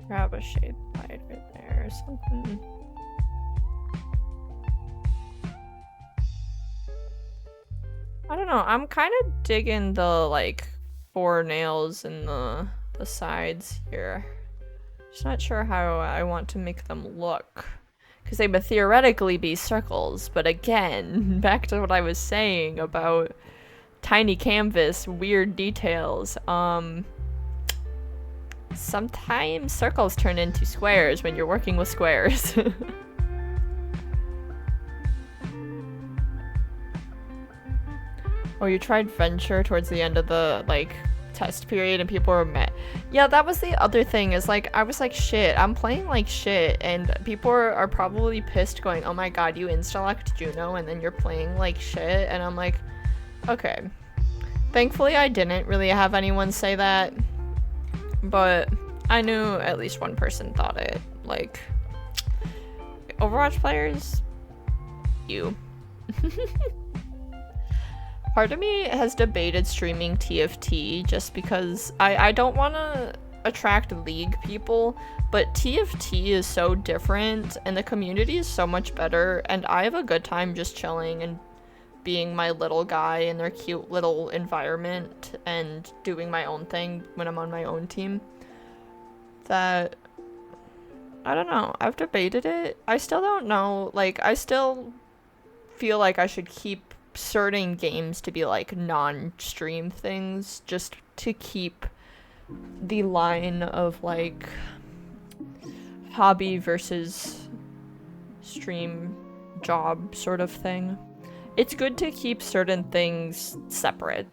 Grab a shade light right there or something. I don't know, I'm kind of digging the like 4 nails in the sides here. Just not sure how I want to make them look, because they would theoretically be circles, but again, back to what I was saying about tiny canvas, weird details. Sometimes circles turn into squares when you're working with squares. Oh, you tried Venture towards the end of the, like, test period and people were mad. Yeah, that was the other thing, is like, I was like, shit, I'm playing like shit, and people are probably pissed going, oh my god, you insta-locked Juno and then you're playing like shit, and I'm like, okay. Thankfully, I didn't really have anyone say that, but I knew at least one person thought it. Like, Overwatch players, you. Part of me has debated streaming TFT just because I don't want to attract League people, but TFT is so different and the community is so much better, and I have a good time just chilling and being my little guy in their cute little environment and doing my own thing when I'm on my own team. That, I don't know, I've debated it. I still don't know, like, I still feel like I should keep certain games to be like non-stream things, just to keep the line of like hobby versus stream job sort of thing. It's good to keep certain things separate.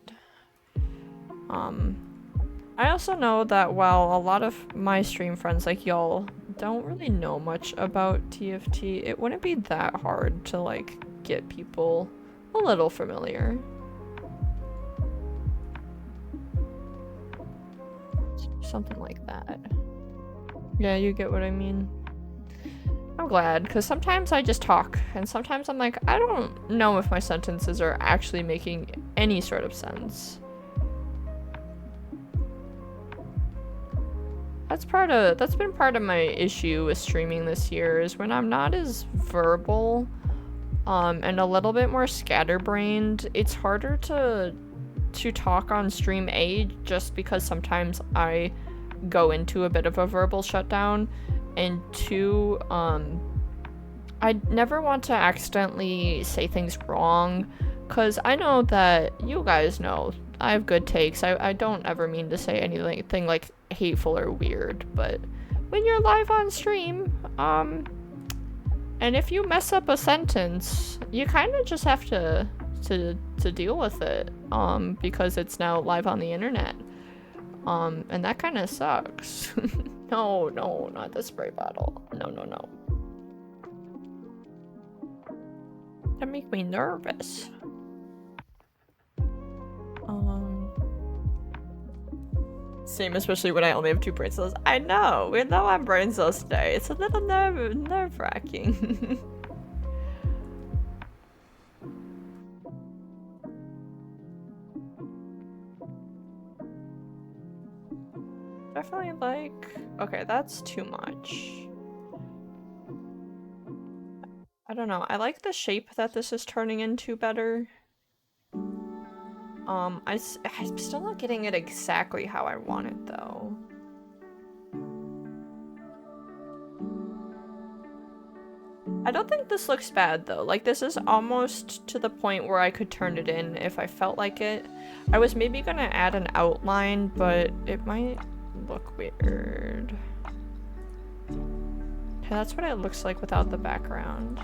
I also know that while a lot of my stream friends like y'all don't really know much about TFT, it wouldn't be that hard to like get people a little familiar. Something like that. Yeah, you get what I mean. I'm glad, because sometimes I just talk, and sometimes I'm like, I don't know if my sentences are actually making any sort of sense. That's been part of my issue with streaming this year, is when I'm not as verbal, and a little bit more scatterbrained, it's harder to talk on stream just because sometimes I go into a bit of a verbal shutdown, and two, I never want to accidentally say things wrong, because I know that you guys know I have good takes. I don't ever mean to say anything like hateful or weird, but when you're live on stream, and if you mess up a sentence, you kind of just have to deal with it, because it's now live on the internet. And that kind of sucks. No, not the spray bottle. No. That makes me nervous. Same, especially when I only have 2 brain cells. I know, we're low on brain cells today. It's a little nerve-wracking. Definitely like... Okay, that's too much. I don't know. I like the shape that this is turning into better. I'm still not getting it exactly how I want it, though. I don't think this looks bad, though. Like, this is almost to the point where I could turn it in if I felt like it. I was maybe gonna add an outline, but it might look weird. Okay, that's what it looks like without the background.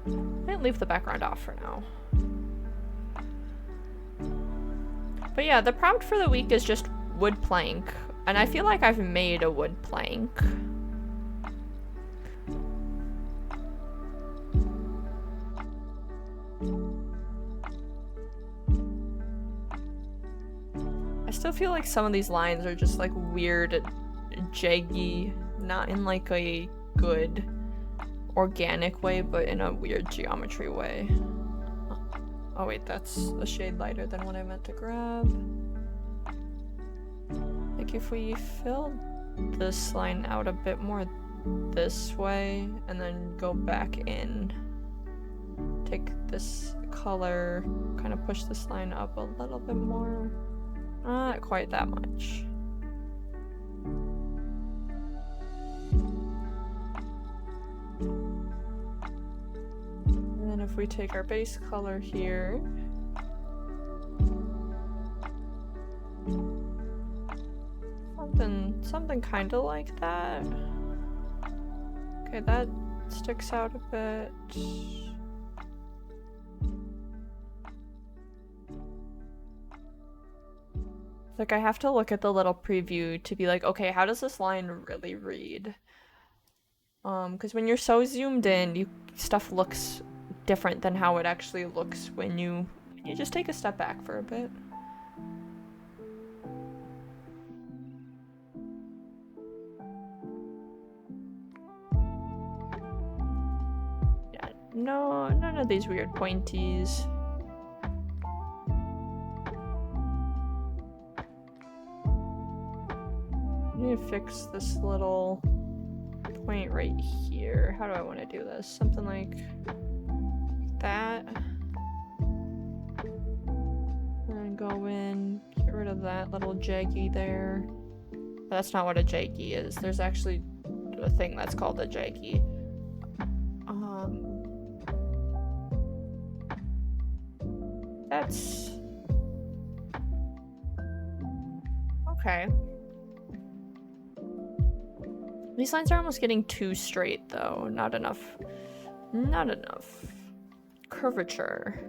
I might leave the background off for now. But yeah, the prompt for the week is just wood plank, and I feel like I've made a wood plank. I still feel like some of these lines are just like weird, jaggy, not in like a good organic way, but in a weird geometry way. Oh wait, that's a shade lighter than what I meant to grab. Like if we fill this line out a bit more this way and then go back in, take this color, kind of push this line up a little bit more. Not quite that much. And then if we take our base color here, something kind of like that. Okay, that sticks out a bit. Like I have to look at the little preview to be like, okay, how does this line really read? Because when you're so zoomed in, stuff looks different than how it actually looks when you just take a step back for a bit. Yeah, no, none of these weird pointies. I need to fix this little point right here. How do I want to do this? Something like that. And go in, get rid of that little jaggy there. But that's not what a jaggy is. There's actually a thing that's called a jaggy. That's... okay. These lines are almost getting too straight, though. Not enough. Not enough curvature.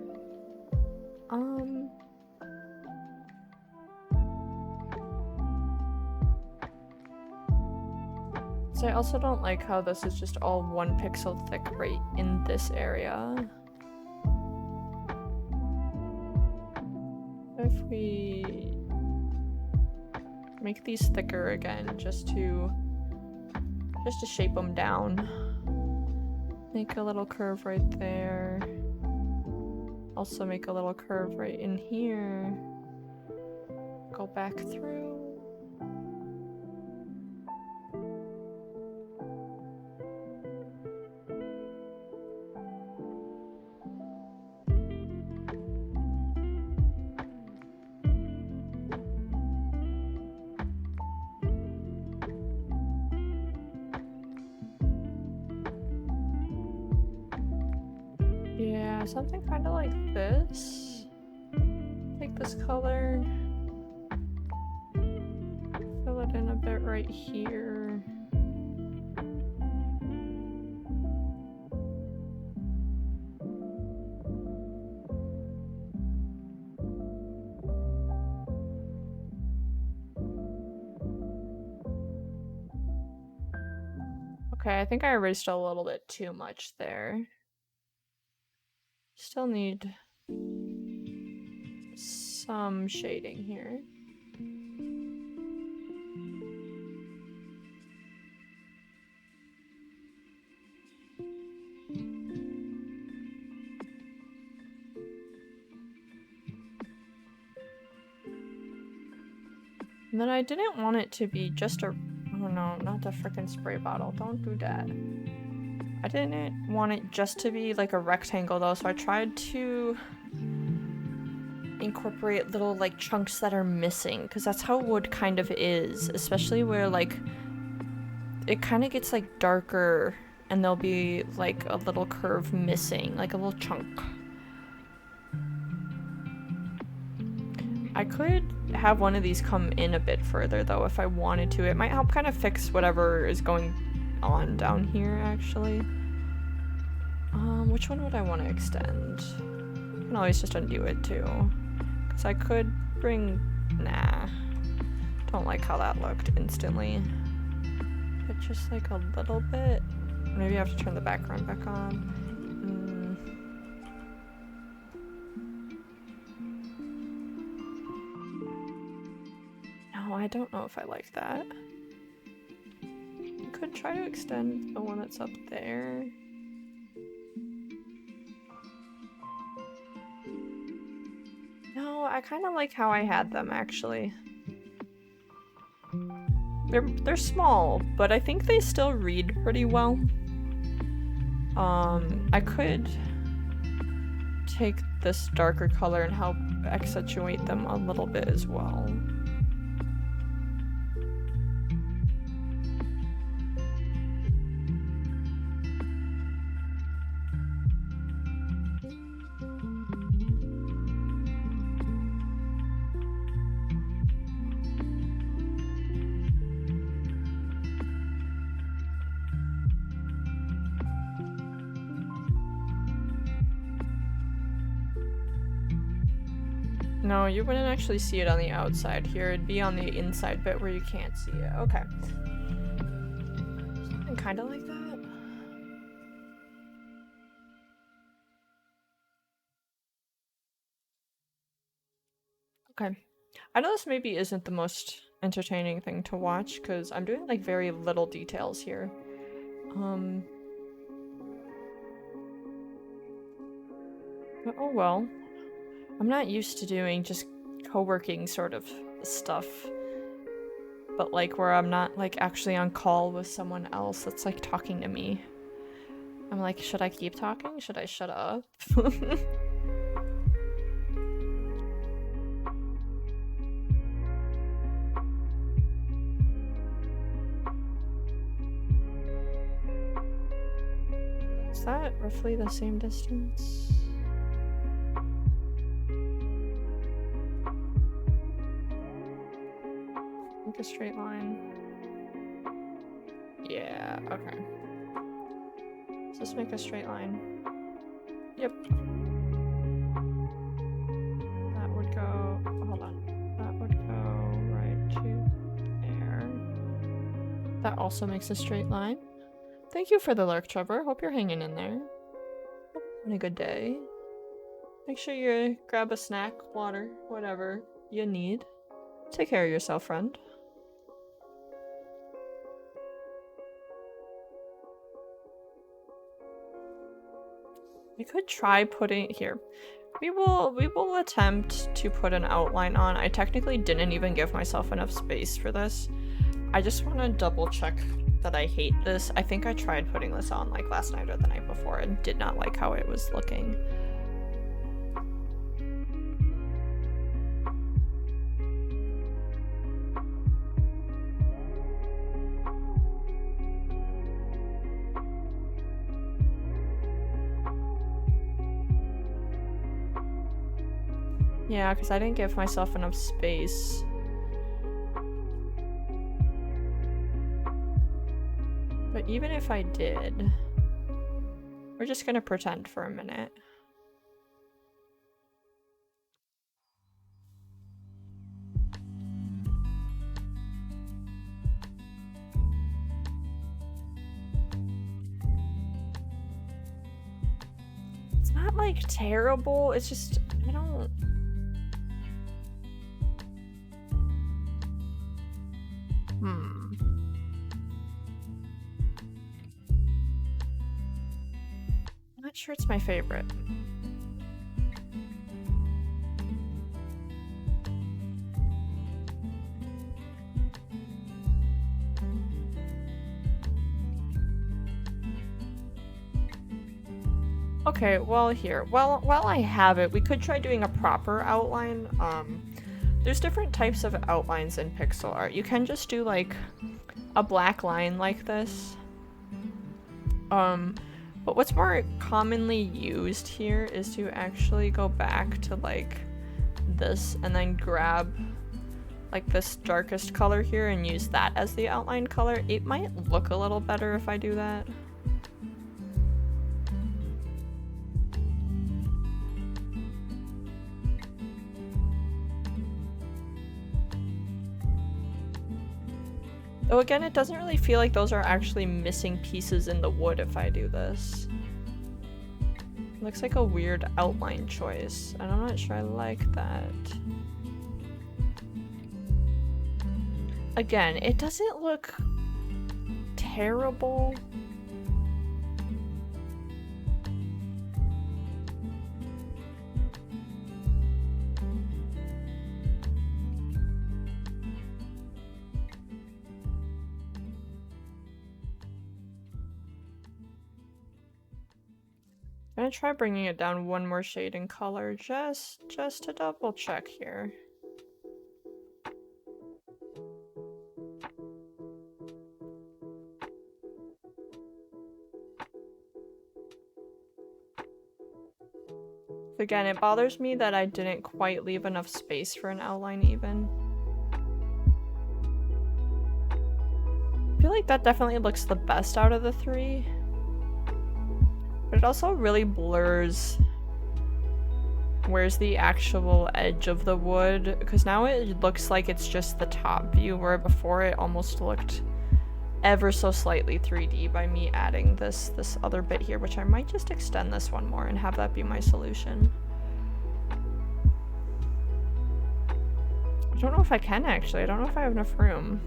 So I also don't like how this is just all 1 pixel thick right in this area. If we make these thicker again, just to shape them down. Make a little curve right there. Also make a little curve right in here. Go back through. Yeah, something kind of like this. Take this color, fill it in a bit right here. Okay, I think I erased a little bit too much there. Still need some shading here. And then I didn't want it to be just a... Oh no, not the frickin' spray bottle. Don't do that. I didn't want it just to be like a rectangle though, so I tried to incorporate little like chunks that are missing, because that's how wood kind of is, especially where like it kind of gets like darker and there'll be like a little curve missing, like a little chunk. I could have one of these come in a bit further though if I wanted to. It might help kind of fix whatever is going on down here actually. Which one would I want to extend? I can always just undo it too. Because I could bring... Nah. Don't like how that looked instantly. But just like a little bit. Maybe I have to turn the background back on. No, I don't know if I like that. I could try to extend the one that's up there. No, I kind of like how I had them actually. They're small, but I think they still read pretty well. I could take this darker color and help accentuate them a little bit as well. No, you wouldn't actually see it on the outside here. It'd be on the inside bit where you can't see it. Okay. Something kind of like that. Okay. I know this maybe isn't the most entertaining thing to watch because I'm doing like very little details here. But oh well. I'm not used to doing just co-working sort of stuff, but like where I'm not like actually on call with someone else that's like talking to me. I'm like, should I keep talking? Should I shut up? Is that roughly the same distance? Make a straight line. Yeah, okay. Let's just make a straight line. Yep. That would go, hold on. That would go right to there. that also makes a straight line. Thank you for the lurk, Trevor. Hope you're hanging in there. Hope you're having a good day. Make sure you grab a snack, water, whatever you need. Take care of yourself, friend. We could try putting here. We will attempt to put an outline on. I technically didn't even give myself enough space for this. I just want to double check that I hate this. I think I tried putting this on like last night or the night before and did not like how it was looking. Yeah, because I didn't give myself enough space. But even if I did, we're just gonna pretend for a minute. It's not like terrible, it's just, I don't... I'm not sure it's my favorite. Okay, well here, while I have it, we could try doing a proper outline. There's different types of outlines in pixel art. You can just do like a black line like this. But what's more commonly used here is to actually go back to like this and then grab like this darkest color here and use that as the outline color. It might look a little better if I do that. Though again, it doesn't really feel like those are actually missing pieces in the wood if I do this. Looks like a weird outline choice, and I'm not sure I like that. Again, it doesn't look terrible. I'm gonna try bringing it down one more shade in color just to double check here. Again, it bothers me that I didn't quite leave enough space for an outline even. I feel like that definitely looks the best out of the three. But it also really blurs where's the actual edge of the wood, because now it looks like it's just the top view, where before it almost looked ever so slightly 3D by me adding this other bit here, which I might just extend this one more and have that be my solution. I don't know if I can actually. I don't know if I have enough room.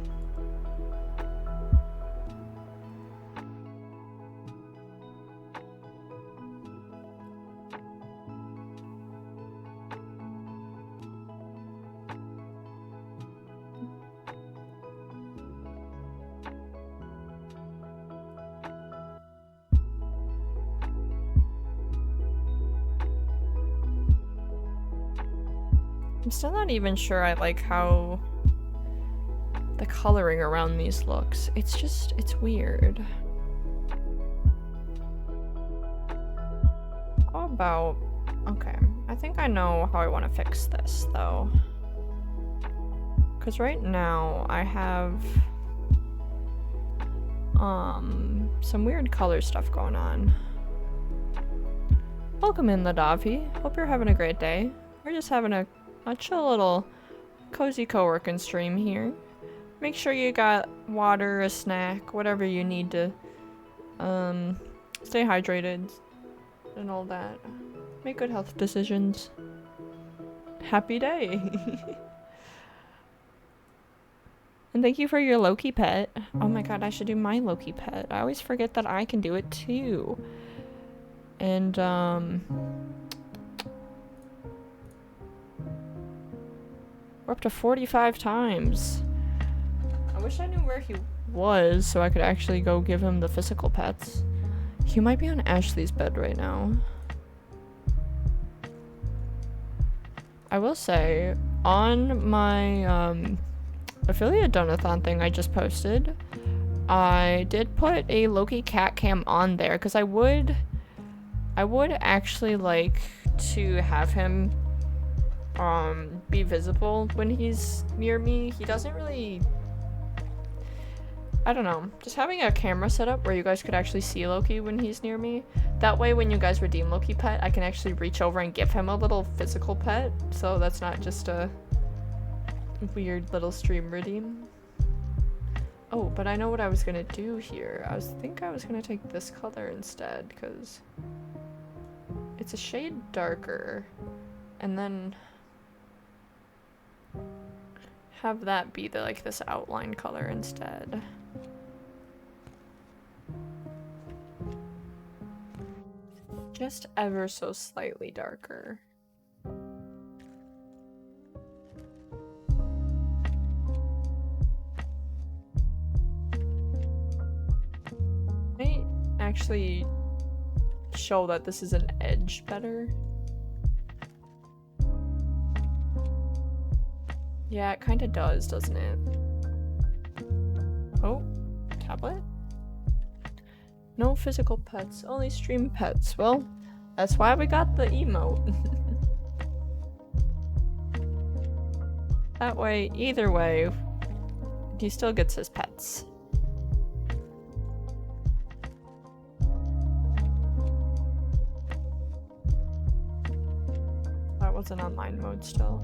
I'm still not even sure I like how the coloring around these looks. It's just, it's weird. How about, okay, I think I know how I want to fix this though. Because right now I have some weird color stuff going on. Welcome in, Ladavi. Hope you're having a great day. We're just having a chill little cozy co-working stream here. make sure you got water, a snack, whatever you need to stay hydrated and all that. Make good health decisions. Happy day. And thank you for your Loki pet. Oh my god, I should do my Loki pet. I always forget that I can do it too. And we're up to 45 times. I wish I knew where he was so I could actually go give him the physical pets. He might be on Ashley's bed right now. I will say, on my affiliate donathon thing I just posted, I did put a Loki cat cam on there because I would actually like to have him be visible when he's near me. He doesn't really, I don't know, just having a camera set up where you guys could actually see Loki when he's near me. That way when you guys redeem Loki pet, I can actually reach over and give him a little physical pet, so that's not just a weird little stream redeem. Oh, but I know what I was gonna do here. I think I was gonna take this color instead, because it's a shade darker, and then have that be the like this outline color instead. Just ever so slightly darker. Might actually show that this is an edge better. Yeah, it kind of does, doesn't it? Oh, tablet? No physical pets, only stream pets. Well, that's why we got the emote. That way, either way, he still gets his pets. That was an online mode still.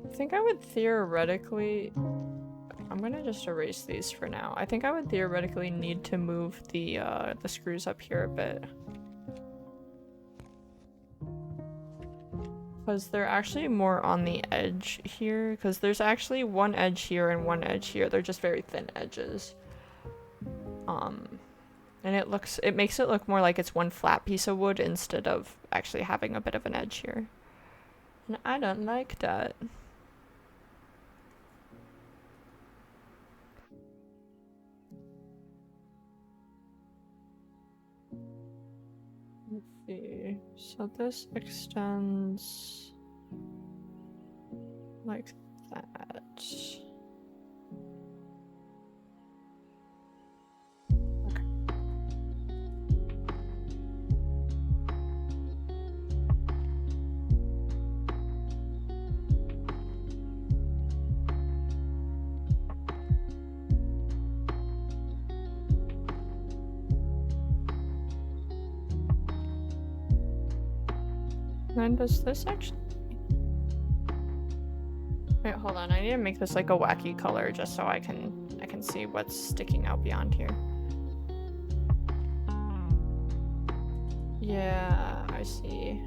I think I would theoretically, I'm gonna just erase these for now. I think I would theoretically need to move the screws up here a bit. Because they're actually more on the edge here, because there's actually one edge here and one edge here. They're just very thin edges. And it makes it look more like it's one flat piece of wood instead of actually having a bit of an edge here. And I don't like that. Let's see. So this extends like that. Okay. Then does this actually... Wait, hold on. I need to make this like a wacky color just so I can see what's sticking out beyond here. Yeah, I see.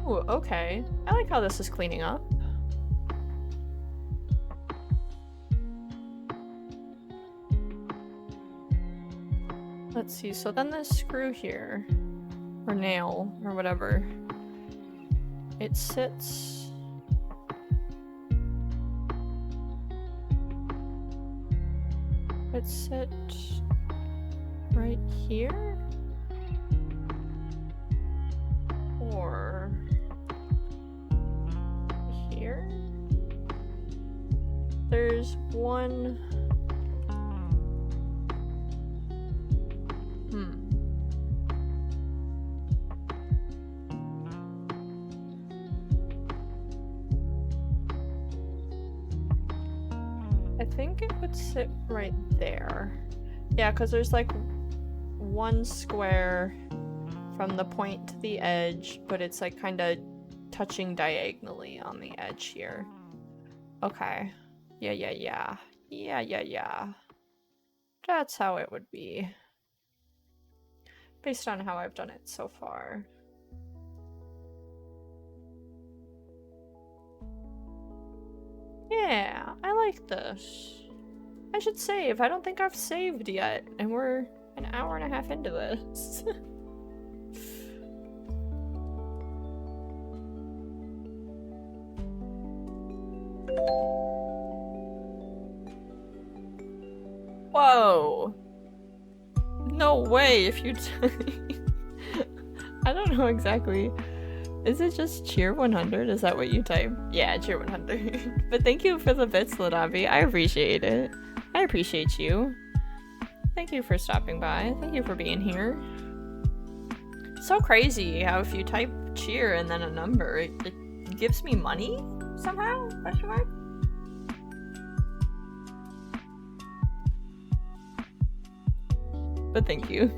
Ooh, okay. I like how this is cleaning up. Let's see, so then this screw here, or nail, or whatever, it sits... It sits right here? Or here? There's one... I think it would sit right there. Yeah, because there's like one square from the point to the edge, but it's like kind of touching diagonally on the edge here. Okay. Yeah. That's how it would be. Based on how I've done it so far. Yeah, I like this. I should save. I don't think I've saved yet, and we're an hour and a half into this. Whoa! No way, if you I don't know exactly. Is it just cheer 100? Is that what you type? Yeah, cheer 100. But thank you for the bits, Ladavi. I appreciate it. I appreciate you. Thank you for stopping by. Thank you for being here. So crazy how if you type cheer and then a number, it gives me money somehow? Question mark? But thank you.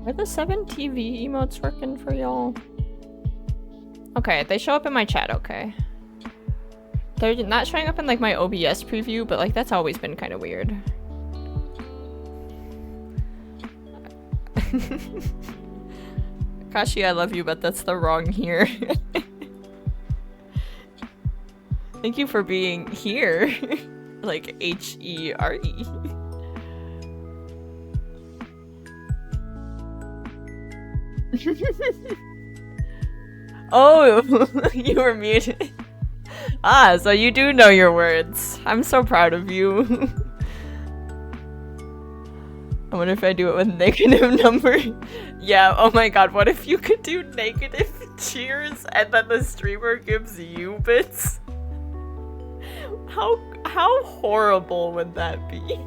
Are the 7 TV emotes working for y'all? Okay, they show up in my chat, okay. They're not showing up in like my OBS preview, but like that's always been kind of weird. Kashi, I love you, but that's the wrong here. Thank you for being here. Like H-E-R-E. Oh, you were muted. Ah, so you do know your words. I'm so proud of you. I wonder if I do it with negative number. Yeah, oh my god, what if you could do negative cheers and then the streamer gives you bits? How horrible would that be?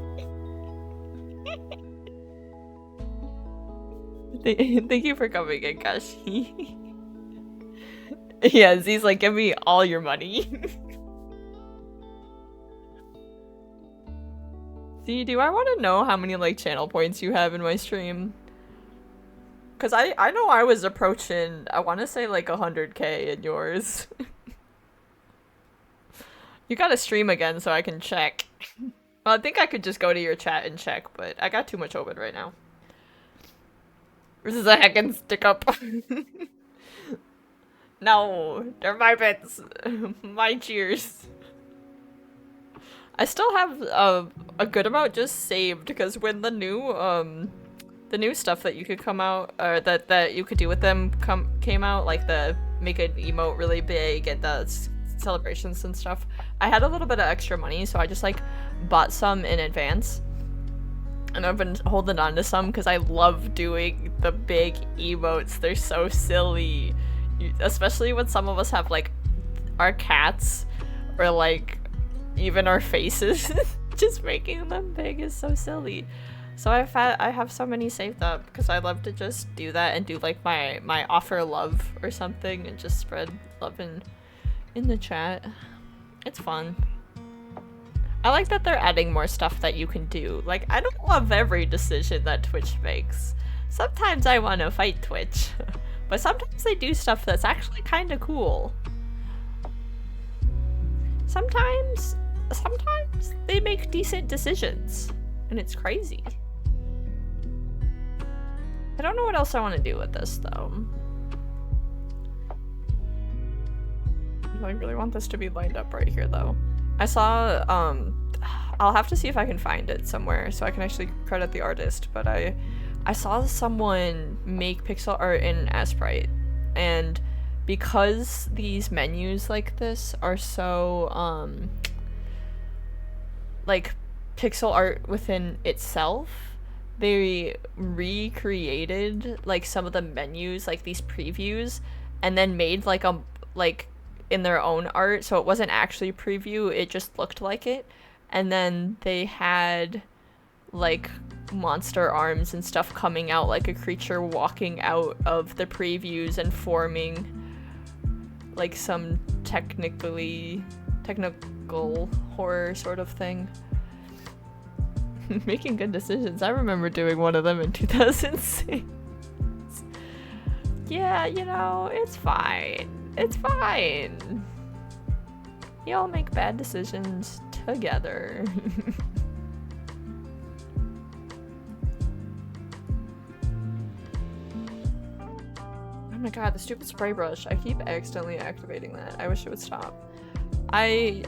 Thank you for coming in, Kashi. Yeah, Z's like, give me all your money. Z, do I want to know how many like channel points you have in my stream? Cause I know I was approaching, I want to say like 100k in yours. You gotta stream again so I can check. Well, I think I could just go to your chat and check, but I got too much open right now. This is a heckin' stick up. No, they're my bits. My cheers. I still have a good amount just saved because when the new stuff that you could come out or that you could do with them came out, like the make an emote really big and the celebrations and stuff, I had a little bit of extra money, so I just like bought some in advance. And I've been holding on to some because I love doing the big emotes. They're so silly. Especially when some of us have like our cats or like even our faces. Just making them big is so silly. So I have so many saved up because I love to just do that and do like my offer love or something and just spread love in the chat. It's fun. I like that they're adding more stuff that you can do. Like, I don't love every decision that Twitch makes. Sometimes I want to fight Twitch. But sometimes they do stuff that's actually kind of cool. Sometimes they make decent decisions. And it's crazy. I don't know what else I want to do with this, though. I really want this to be lined up right here, though. I saw, I'll have to see if I can find it somewhere so I can actually credit the artist, but I saw someone make pixel art in Aseprite, and because these menus like this are so, like, pixel art within itself, they recreated, like, some of the menus, like, these previews, and then made, like, in their own art, so it wasn't actually preview, it just looked like it. And then they had like monster arms and stuff coming out, like a creature walking out of the previews and forming like some technical horror sort of thing. Making good decisions. I remember doing one of them in 2006. Yeah, you know, it's fine. It's fine. Y'all make bad decisions together. Oh my god, the stupid spray brush. I keep accidentally activating that. I wish it would stop. I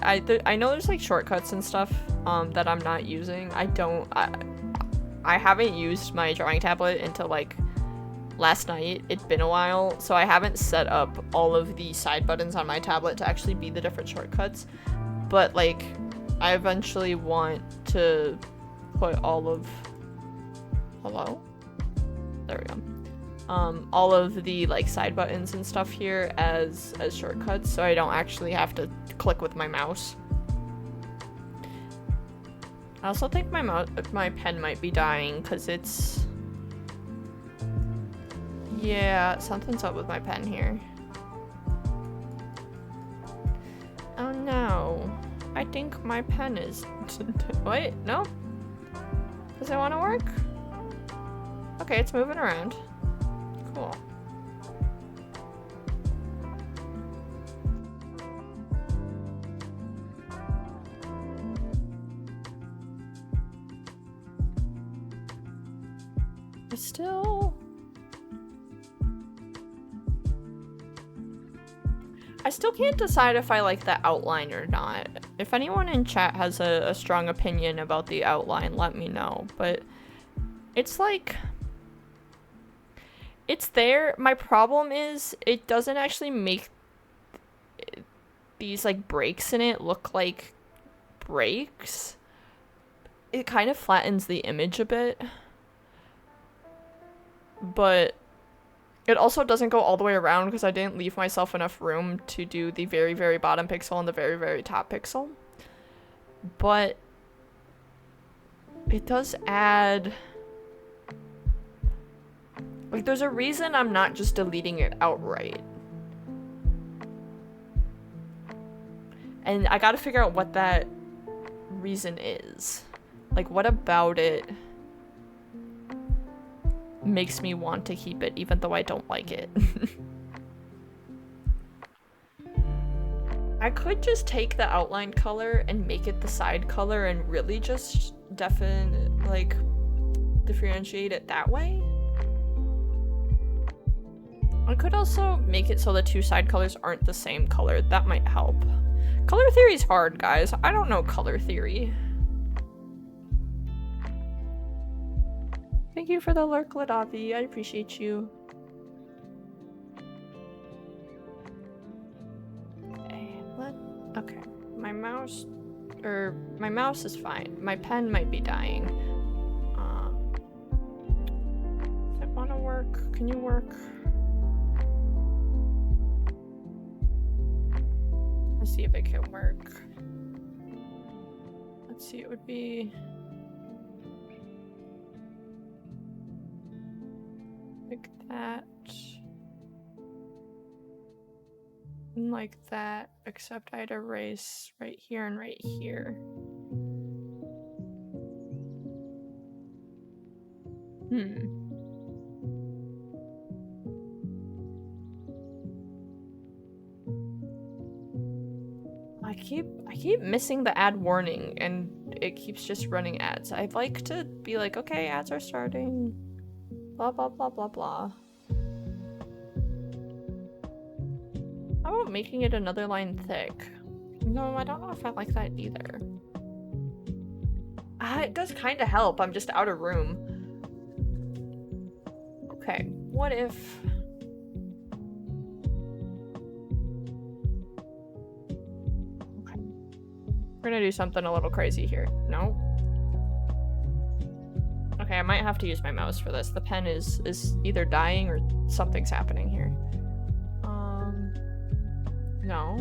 know there's like shortcuts and stuff that I'm not using. I haven't used my drawing tablet until like last night. It's been a while, so I haven't set up all of the side buttons on my tablet to actually be the different shortcuts. But like, I eventually want to put all of... Hello? There we go. All of the like side buttons and stuff here as shortcuts, so I don't actually have to click with my mouse. I also think my pen might be dying because it's... Yeah, something's up with my pen here. Oh no. I think my pen is... Wait, no? Does it want to work? Okay, it's moving around. Cool. I still can't decide if I like the outline or not. If anyone in chat has a strong opinion about the outline, let me know. But it's like... It's there. My problem is it doesn't actually make these like breaks in it look like breaks. It kind of flattens the image a bit. But it also doesn't go all the way around because I didn't leave myself enough room to do the very, very bottom pixel and the very, very top pixel. But it does add... Like, there's a reason I'm not just deleting it outright. And I gotta figure out what that reason is. Like, what about it makes me want to keep it, even though I don't like it? I could just take the outline color and make it the side color and really just differentiate it that way. I could also make it so the two side colors aren't the same color. That might help. Color theory's hard, guys. I don't know color theory. Thank you for the lurk, Ladavi. I appreciate you. Okay. My mouse is fine. My pen might be dying. Does it want to work? Can you work? Let's see if it can work. Let's see, it would be like that. And like that, except I'd erase right here and right here. I keep missing the ad warning and it keeps just running ads. I'd like to be like, okay, ads are starting. Blah blah blah blah blah. How about making it another line thick? No, I don't know if I like that either. It does kind of help. I'm just out of room. Okay, what if... We're gonna do something a little crazy here. No? Okay, I might have to use my mouse for this. The pen is either dying or something's happening here. No.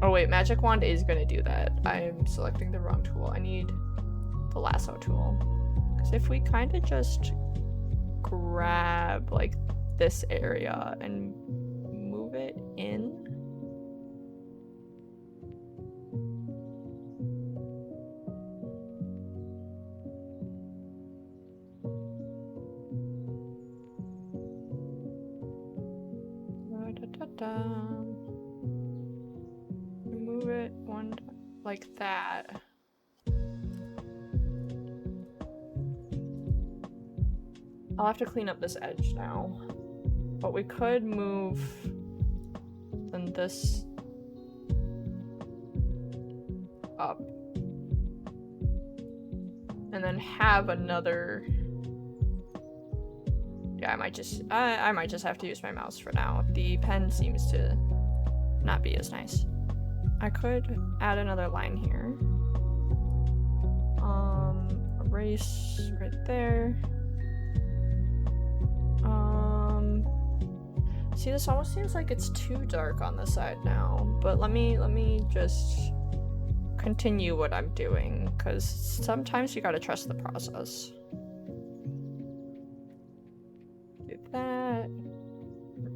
Oh wait, magic wand is gonna do that. I'm selecting the wrong tool. I need the lasso tool. Because if we kind of just grab like this area and move it in... like that. I'll have to clean up this edge now. But we could move then this up. And then have another... Yeah, I might just have to use my mouse for now. The pen seems to not be as nice. I could add another line here. Erase right there. See, this almost seems like it's too dark on the side now, but let me just continue what I'm doing, because sometimes you gotta trust the process. Do that.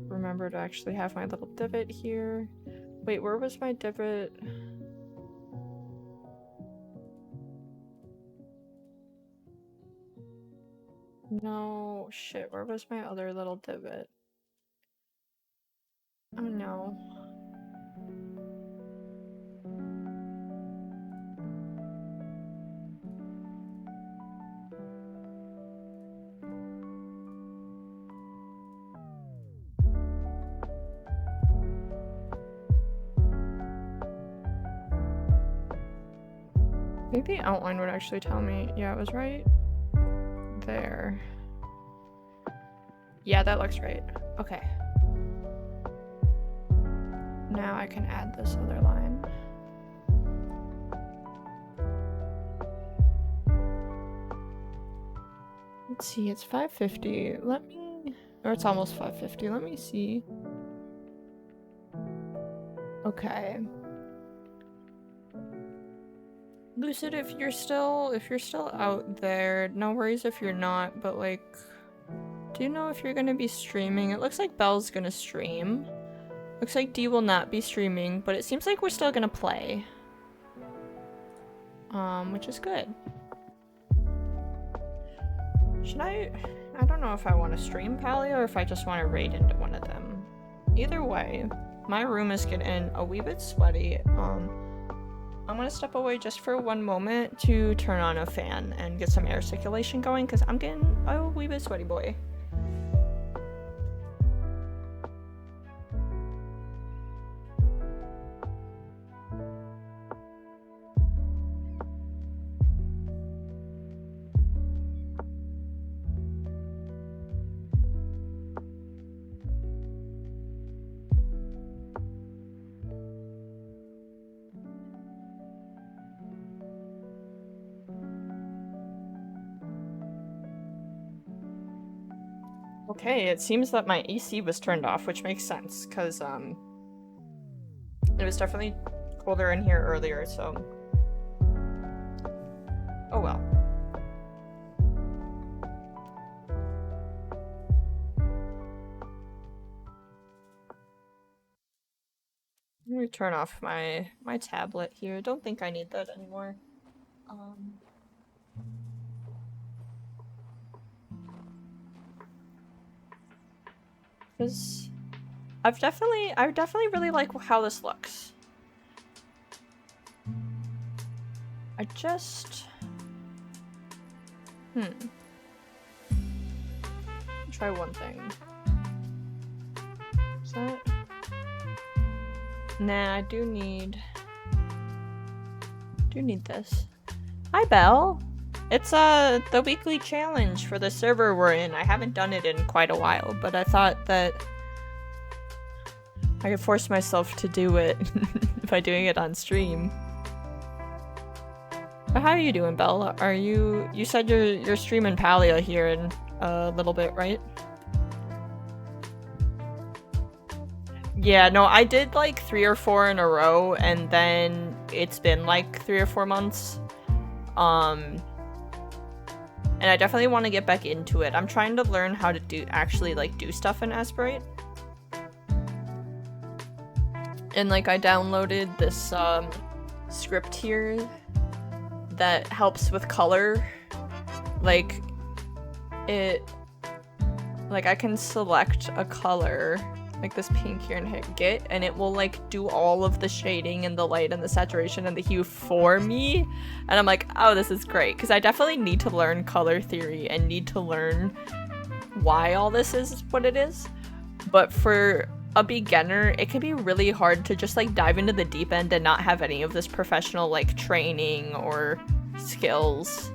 Remember to actually have my little divot here. Wait, where was my divot? No, shit, where was my other little divot? Oh no. I think the outline would actually tell me. Yeah, it was right there. Yeah, that looks right. Okay. Now I can add this other line. Let's see, it's 550. Let me... Or it's almost 550. Let me see. Okay. Lucid, if you're still out there, no worries if you're not, but like, do you know if you're gonna be streaming? It looks like Belle's gonna stream. Looks like D will not be streaming, but it seems like we're still gonna play. Which is good. Should I don't know if I want to stream Paleo or if I just want to raid into one of them. Either way, my room is getting a wee bit sweaty. I'm gonna step away just for one moment to turn on a fan and get some air circulation going, because I'm getting a wee bit sweaty boy. Okay, it seems that my AC was turned off, which makes sense, because, it was definitely colder in here earlier, so... Oh well. Let me turn off my tablet here. Don't think I need that anymore. Because I definitely really like how this looks. I just... Try one thing. Is that... Nah, I do need this. Hi, Belle! It's the weekly challenge for the server we're in. I haven't done it in quite a while, but I thought that I could force myself to do it by doing it on stream. But how are you doing, Belle? Are you said you're streaming Paleo here in a little bit, right? Yeah, no, I did like 3 or 4 in a row, and then it's been like 3 or 4 months. And I definitely want to get back into it. I'm trying to learn how to actually do stuff in Aseprite. And like I downloaded this script here that helps with color. I can select a color like this pink here and hit get, and it will like do all of the shading and the light and the saturation and the hue for me. And I'm like, oh, this is great, because I definitely need to learn color theory and need to learn why all this is what it is. But for a beginner, it can be really hard to just like dive into the deep end and not have any of this professional like training or skills.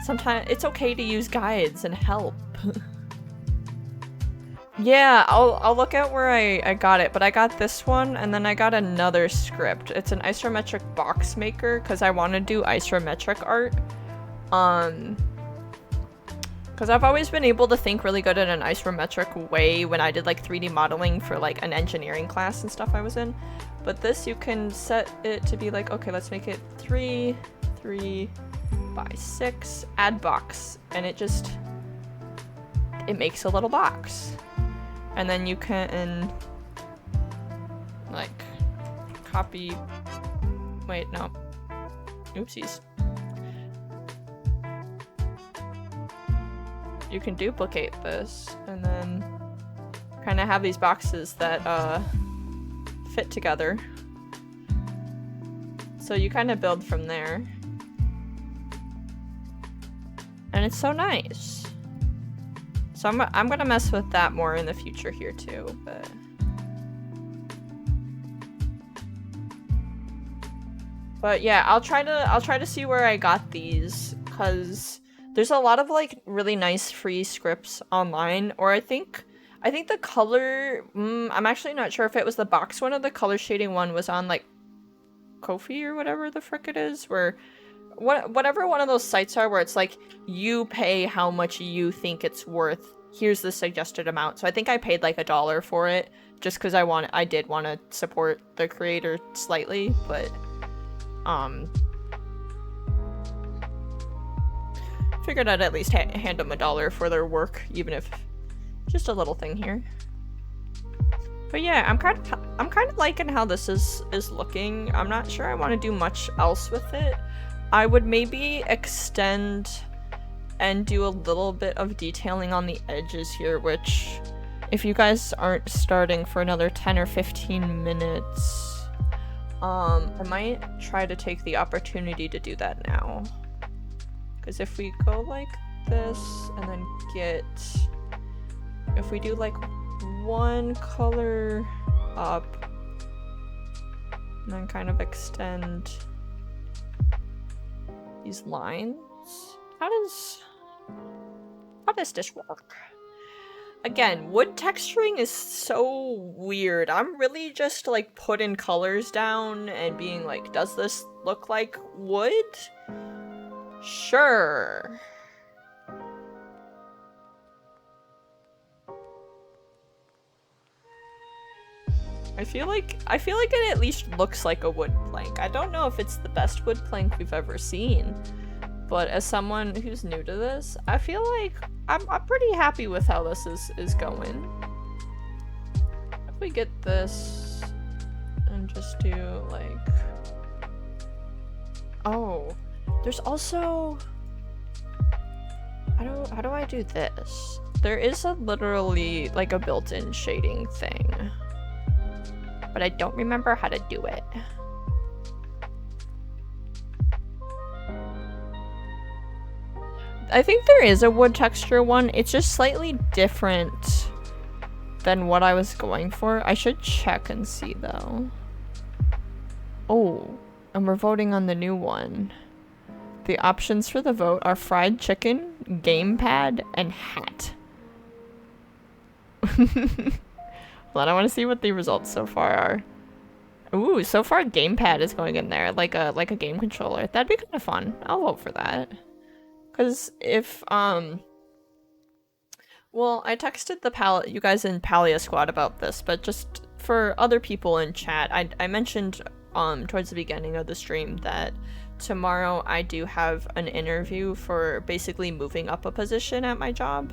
Sometimes it's okay to use guides and help. Yeah, I'll look at where I got it, but I got this one, and then I got another script. It's an isometric box maker, because I want to do isometric art. Because I've always been able to think really good in an isometric way when I did like 3D modeling for like an engineering class and stuff I was in. But this, you can set it to be like, okay, let's make it 3 by 6, add box, and it makes a little box. And then you can like copy, wait, no, oopsies. You can duplicate this and then kind of have these boxes that fit together. So you kind of build from there. And it's so nice. So I'm gonna mess with that more in the future here too, but yeah, I'll try to see where I got these, because there's a lot of like really nice free scripts online, or I think the color, I'm actually not sure if it was the box one or the color shading one was on like Kofi or whatever the frick it is, where whatever one of those sites are where it's like you pay how much you think it's worth, here's the suggested amount. So I think I paid like $1 for it just because I did want to support the creator slightly, but figured I'd at least hand them $1 for their work, even if just a little thing here. But yeah, I'm kind of liking how this is looking. I'm not sure I want to do much else with it. I would maybe extend and do a little bit of detailing on the edges here, which if you guys aren't starting for another 10 or 15 minutes, I might try to take the opportunity to do that now. Because if we go like this and then if we do like one color up and then kind of extend these lines. How does this work? Again, wood texturing is so weird. I'm really just like putting colors down and being like, does this look like wood? Sure. I feel like it at least looks like a wood plank. I don't know if it's the best wood plank we've ever seen, but as someone who's new to this, I feel like I'm pretty happy with how this is going. If we get this and just do like, oh, there's also, how do I do this? There is literally like a built-in shading thing, but I don't remember how to do it. I think there is a wood texture one. It's just slightly different than what I was going for. I should check and see though. Oh, and we're voting on the new one. The options for the vote are fried chicken, gamepad, and hat. Well, I want to see what the results so far are. Ooh, so far gamepad is going in there, like a game controller. That'd be kind of fun. I'll vote for that. Cause if well, I texted you guys in Palia Squad about this, but just for other people in chat, I mentioned towards the beginning of the stream that tomorrow I do have an interview for basically moving up a position at my job.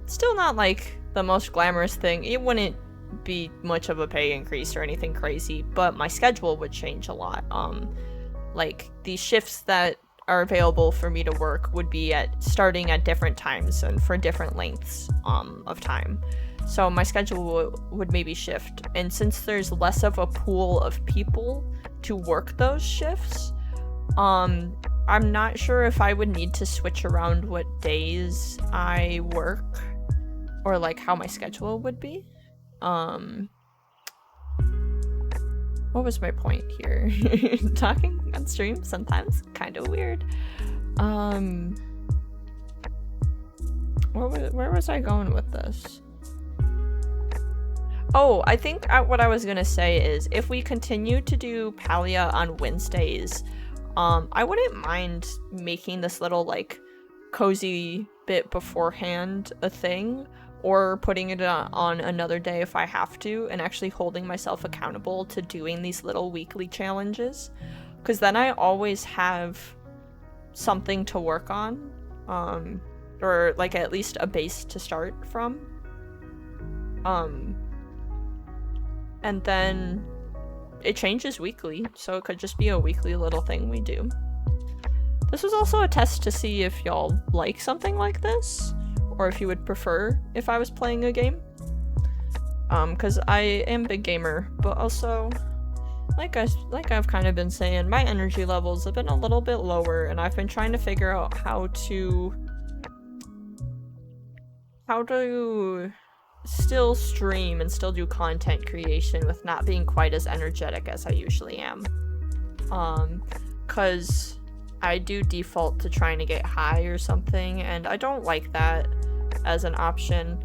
Still not like the most glamorous thing. It wouldn't be much of a pay increase or anything crazy, but my schedule would change a lot. Like the shifts that are available for me to work would be starting at different times and for different lengths of time. So my schedule would maybe shift. And since there's less of a pool of people to work those shifts, I'm not sure if I would need to switch around what days I work or like how my schedule would be. What was my point here? Talking on stream sometimes kind of weird. Where was I going with this? Oh, I think what I was gonna say is if we continue to do Palia on Wednesdays, I wouldn't mind making this little like cozy bit beforehand a thing, or putting it on another day if I have to, and actually holding myself accountable to doing these little weekly challenges, because then I always have something to work on, or like at least a base to start from. And then it changes weekly, so it could just be a weekly little thing we do. This was also a test to see if y'all like something like this, or if you would prefer if I was playing a game. Because I am a big gamer, but also, like I've kind of been saying, my energy levels have been a little bit lower, and I've been trying to figure out how to still stream and still do content creation with not being quite as energetic as I usually am. Cause I do default to trying to get high or something, and I don't like that as an option.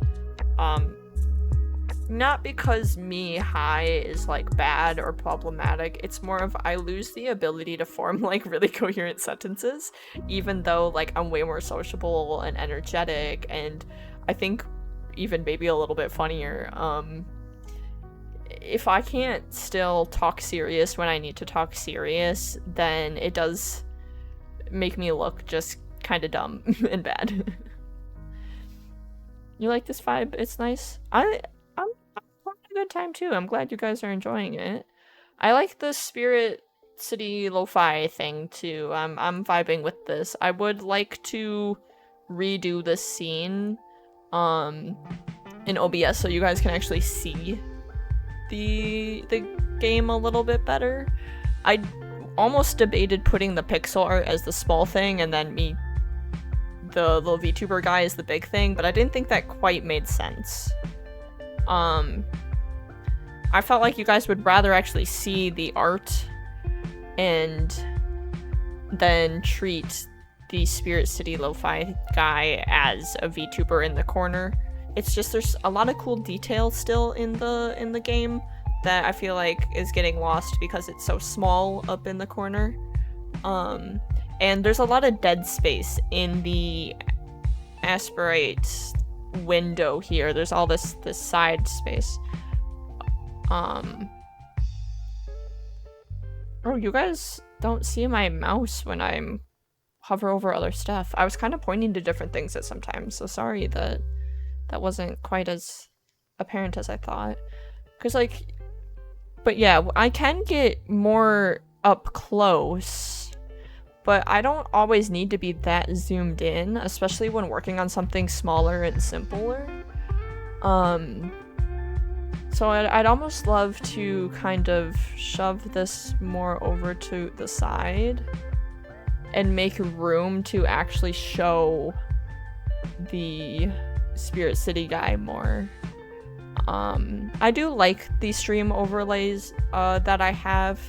Not because me high is like bad or problematic, it's more of I lose the ability to form like really coherent sentences, even though like I'm way more sociable and energetic, and I think even maybe a little bit funnier. If I can't still talk serious when I need to talk serious, then it does make me look just kind of dumb and bad. You like this vibe? It's nice. I'm having a good time too. I'm glad you guys are enjoying it. I like the Spirit City Lo-Fi thing too. I'm vibing with this. I would like to redo this scene in OBS so you guys can actually see the game a little bit better. I almost debated putting the pixel art as the small thing and then the little VTuber guy is the big thing, but I didn't think that quite made sense. I felt like you guys would rather actually see the art and then treat the Spirit City Lo-Fi guy as a VTuber in the corner. It's just there's a lot of cool detail still in the game that I feel like is getting lost because it's so small up in the corner. And there's a lot of dead space in the Aseprite window here. There's all this side space. Oh, you guys don't see my mouse when I'm hover over other stuff. I was kind of pointing to different things at sometimes, so sorry that wasn't quite as apparent as I thought. Cause like, but yeah, I can get more up close, but I don't always need to be that zoomed in, especially when working on something smaller and simpler. So I'd almost love to kind of shove this more over to the side and make room to actually show the Spirit City guy more. I do like the stream overlays that I have,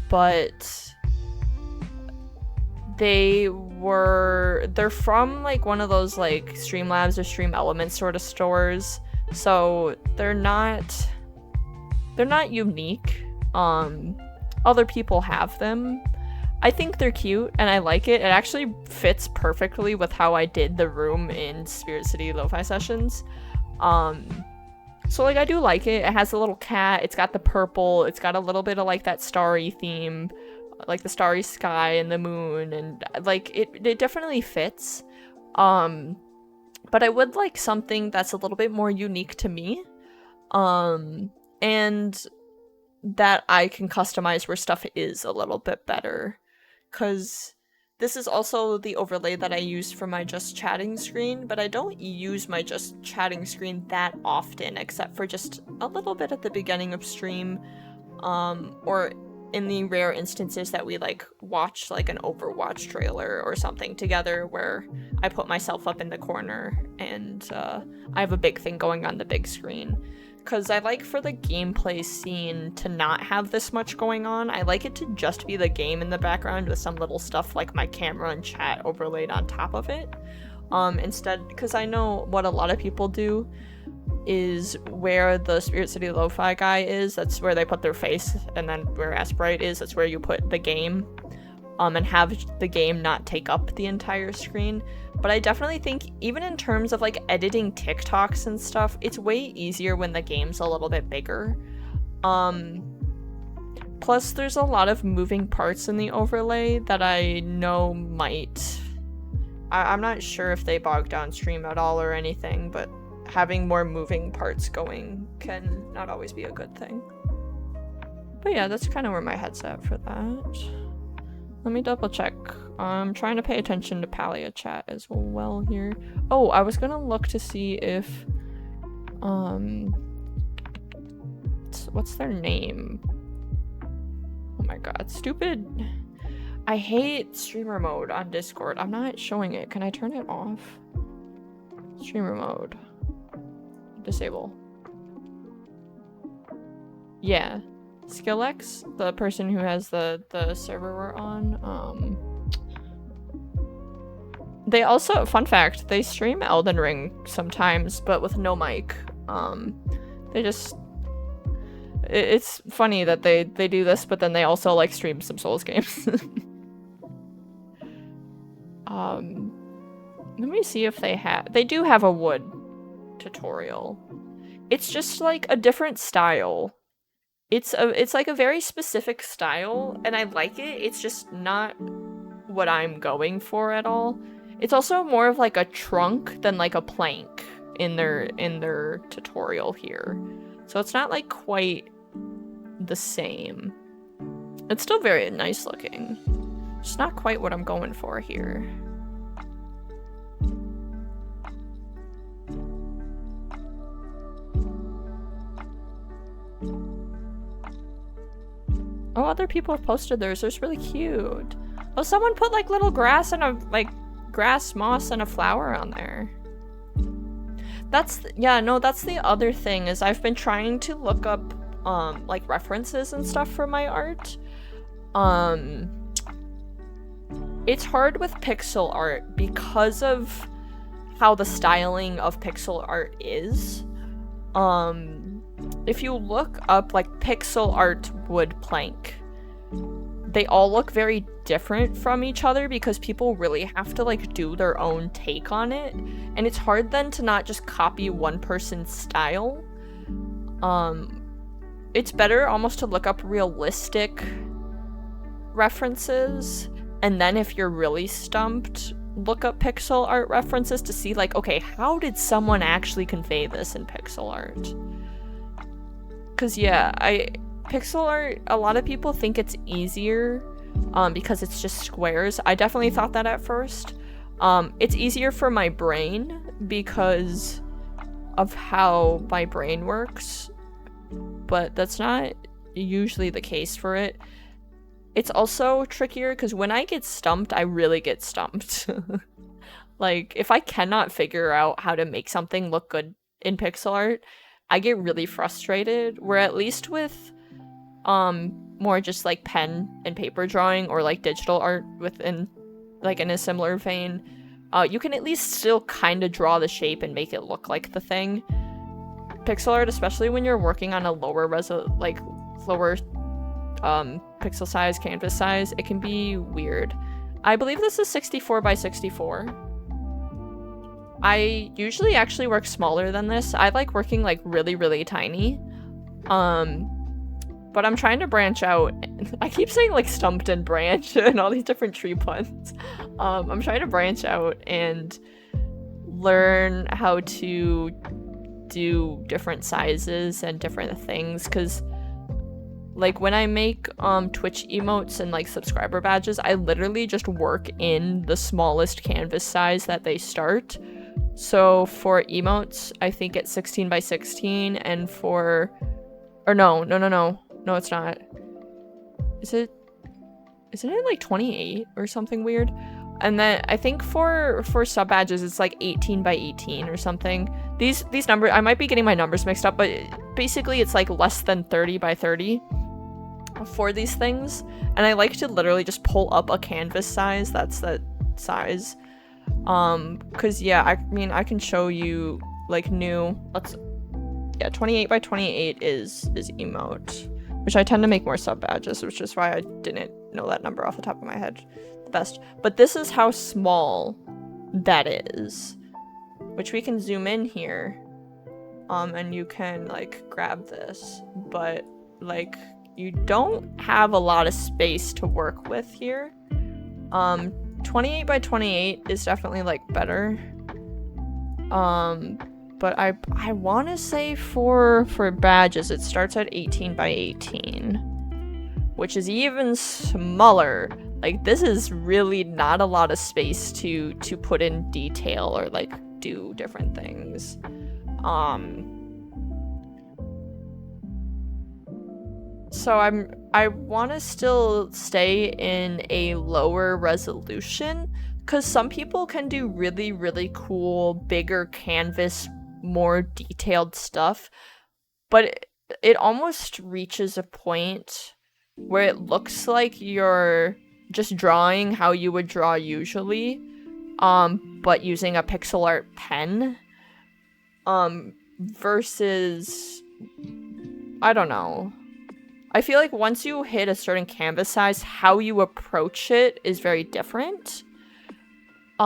but they're from like one of those like Streamlabs or Stream Elements sort of stores, so they're not unique. Other people have them. I think they're cute and I like it. It actually fits perfectly with how I did the room in Spirit City Lo-Fi sessions. So like I do like it. It has a little cat, it's got the purple, it's got a little bit of like that starry theme, like the starry sky and the moon, and like it definitely fits. But I would like something that's a little bit more unique to me. And that I can customize where stuff is a little bit better. 'Cause This is also the overlay that I use for my just chatting screen, but I don't use my just chatting screen that often, except for just a little bit at the beginning of stream, or in the rare instances that we like watch like an Overwatch trailer or something together where I put myself up in the corner and I have a big thing going on the big screen. Because I like for the gameplay scene to not have this much going on. I like it to just be the game in the background with some little stuff like my camera and chat overlaid on top of it. Instead, because I know what a lot of people do is where the Spirit City Lo-Fi guy is, that's where they put their face, and then where Aseprite is, that's where you put the game, and have the game not take up the entire screen. But I definitely think, even in terms of like editing TikToks and stuff, it's way easier when the game's a little bit bigger. Plus, there's a lot of moving parts in the overlay that I know might... I'm not sure if they bog down stream at all or anything, but having more moving parts going can not always be a good thing. But yeah, that's kind of where my head's at for that. Let me double check. I'm trying to pay attention to Palia chat as well here. Oh, I was gonna look to see if what's their name? Oh my god, stupid. I hate streamer mode on Discord. I'm not showing it. Can I turn it off? Streamer mode. Disable. Yeah. Skillex, the person who has the server we're on, they also, fun fact, they stream Elden Ring sometimes, but with no mic. They just, it's funny that they do this, but then they also like stream some Souls games. Let me see if they do have a wood tutorial. It's just like a different style. It's like a very specific style, and I like it. It's just not what I'm going for at all. It's also more of like a trunk than like a plank in their tutorial here. So it's not like quite the same. It's still very nice looking. Just not quite what I'm going for here. Oh, other people have posted theirs. They're really cute. Oh, someone put like little grass and grass, moss, and a flower on there. That's the other thing is I've been trying to look up like references and stuff for my art. It's hard with pixel art because of how the styling of pixel art is. If you look up like pixel art wood plank, they all look very different from each other because people really have to like do their own take on it, and it's hard then to not just copy one person's style. It's better almost to look up realistic references, and then if you're really stumped, look up pixel art references to see like, okay, how did someone actually convey this in pixel art? Because yeah, pixel art, a lot of people think it's easier because it's just squares. I definitely thought that at first. It's easier for my brain because of how my brain works, but that's not usually the case for it. It's also trickier because when I get stumped, I really get stumped. Like, if I cannot figure out how to make something look good in pixel art, I get really frustrated, where at least with more just like pen and paper drawing or like digital art within like in a similar vein, you can at least still kind of draw the shape and make it look like the thing. Pixel art, especially when you're working on a lower pixel size, canvas size, it can be weird. I believe this is 64 by 64. I usually actually work smaller than this. I like working like really, really tiny. But I'm trying to branch out. I keep saying like stumped and branch and all these different tree puns. I'm trying to branch out and learn how to do different sizes and different things, because Like when I make Twitch emotes and like subscriber badges, I literally just work in the smallest canvas size that they start. So for emotes, I think it's 16 by 16, and for, or no, it's not. Isn't it like 28 or something weird? And then I think for sub badges, it's like 18 by 18 or something. These numbers, I might be getting my numbers mixed up, but basically it's like less than 30 by 30 for these things. And I like to literally just pull up a canvas size that's that size. Cause yeah, I mean, I can show you like new, 28 by 28 is emote, which I tend to make more sub badges, which is why I didn't know that number off the top of my head the best. But this is how small that is, which we can zoom in here, and you can like grab this, but like you don't have a lot of space to work with here. 28 by 28 is definitely like better. But I want to say for badges, it starts at 18 by 18, which is even smaller. Like this is really not a lot of space to put in detail or like do different things. So I want to still stay in a lower resolution, because some people can do really, really cool, bigger canvas, more detailed stuff, but it almost reaches a point where it looks like you're just drawing how you would draw usually, but using a pixel art pen, versus, I don't know. I feel like once you hit a certain canvas size, how you approach it is very different. So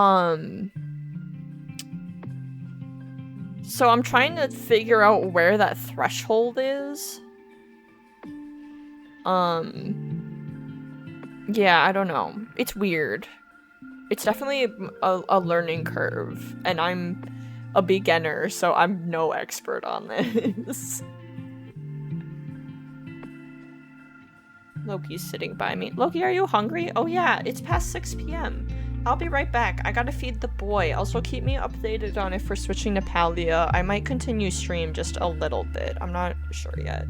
I'm trying to figure out where that threshold is. Yeah, I don't know. It's weird. It's definitely a learning curve, and I'm a beginner, so I'm no expert on this. Loki's sitting by me. Loki, are you hungry? Oh yeah, it's past 6 p.m. I'll be right back. I gotta feed the boy. Also, keep me updated on if we're switching to Palia. I might continue stream just a little bit. I'm not sure yet.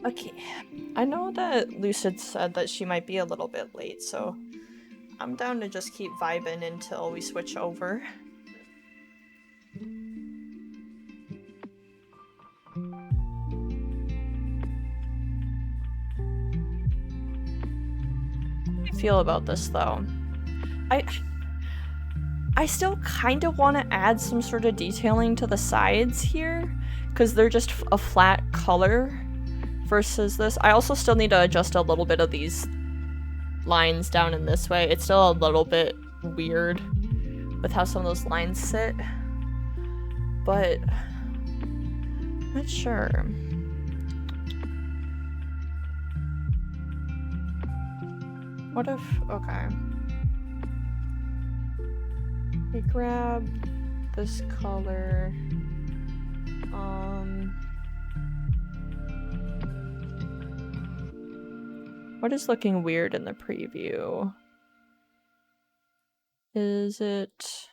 Okay, I know that Lucid said that she might be a little bit late, so I'm down to just keep vibing until we switch over. How do you feel about this, though? I still kind of want to add some sort of detailing to the sides here, because they're just a flat color versus this. I also still need to adjust a little bit of these lines down in this way. It's still a little bit weird with how some of those lines sit, but I'm not sure. What if, okay. We grab this color, what is looking weird in the preview? Is it...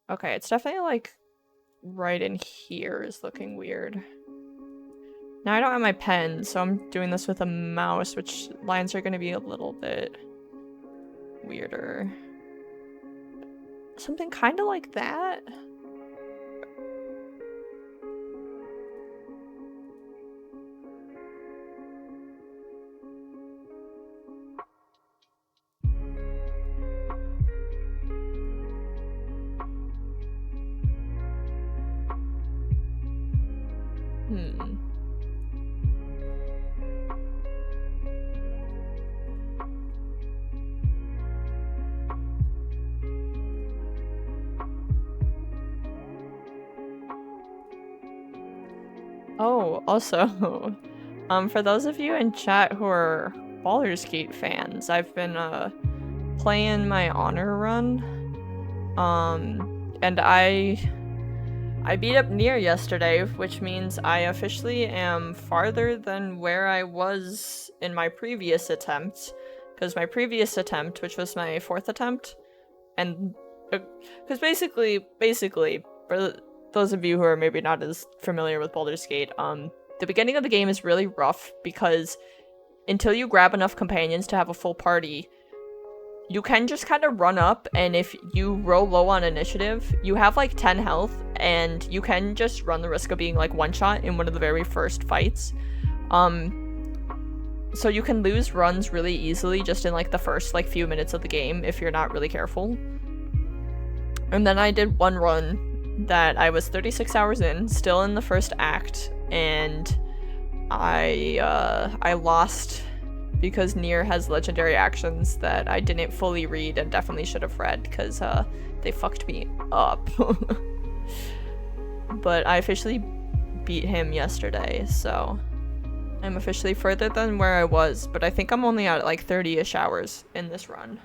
Okay, it's definitely like right in here is looking weird. Now I don't have my pen, so I'm doing this with a mouse, which lines are going to be a little bit weirder. Something kind of like that? Oh, also, for those of you in chat who are Baldur's Gate fans, I've been, playing my honor run, and I beat up Nier yesterday, which means I officially am farther than where I was in my previous attempt, because my previous attempt, which was my 4th attempt, and, because basically, for those of you who are maybe not as familiar with Baldur's Gate, the beginning of the game is really rough because until you grab enough companions to have a full party, you can just kind of run up, and if you roll low on initiative, you have like 10 health, and you can just run the risk of being like one-shot in one of the very first fights. So you can lose runs really easily just in like the first like few minutes of the game if you're not really careful. And then I did one run that I was 36 hours in, still in the first act, and I lost because Nier has legendary actions that I didn't fully read and definitely should have read because they fucked me up. But I officially beat him yesterday, so I'm officially further than where I was, but I think I'm only at like 30-ish hours in this run.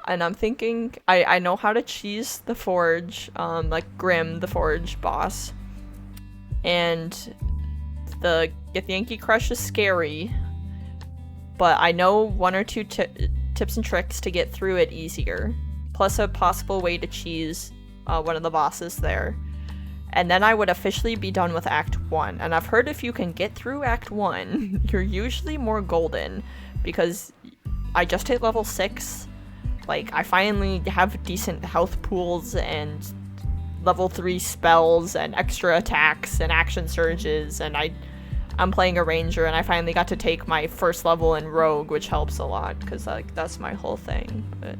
And I'm thinking, I know how to cheese the Forge, like Grim, the Forge boss. And the Githyanki Crush is scary, but I know one or two tips and tricks to get through it easier. Plus a possible way to cheese one of the bosses there. And then I would officially be done with Act 1. And I've heard if you can get through Act 1, you're usually more golden, because I just hit level 6. Like, I finally have decent health pools and level 3 spells and extra attacks and action surges, and I'm playing a ranger, and I finally got to take my first level in rogue, which helps a lot, because like that's my whole thing. But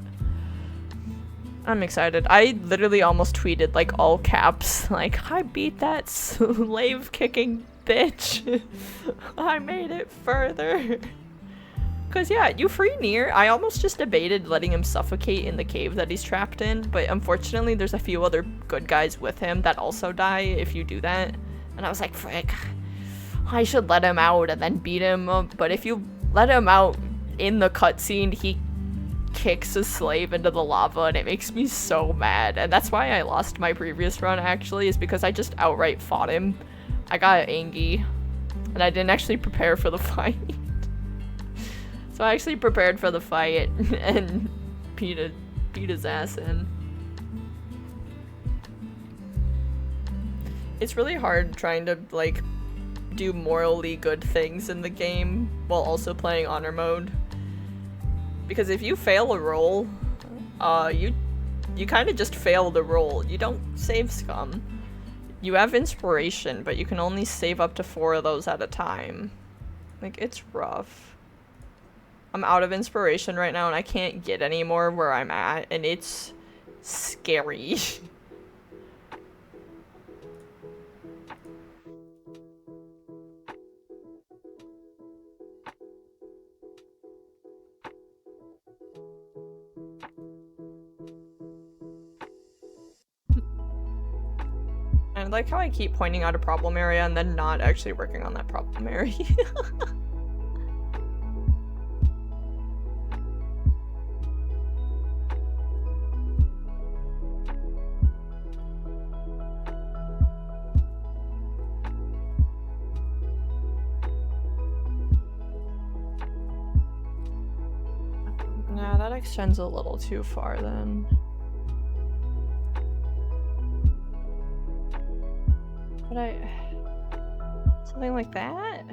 I'm excited. I literally almost tweeted like all caps, like, I beat that slave kicking bitch. I made it further. Cause yeah, you free Nier. I almost just debated letting him suffocate in the cave that he's trapped in, but unfortunately there's a few other good guys with him that also die if you do that. And I was like, frick, I should let him out and then beat him. But if you let him out in the cutscene, he kicks a slave into the lava, and it makes me so mad. And that's why I lost my previous run, actually, is because I just outright fought him. I got angry, and I didn't actually prepare for the fight. So I actually prepared for the fight and beat his ass in. It's really hard trying to, like, do morally good things in the game while also playing honor mode. Because if you fail a roll, you kind of just fail the roll. You don't save scum. You have inspiration, but you can only save up to 4 of those at a time. Like, it's rough. I'm out of inspiration right now, and I can't get any more where I'm at, and it's scary. I like how I keep pointing out a problem area and then not actually working on that problem area. Nah, that extends a little too far then. But something like that?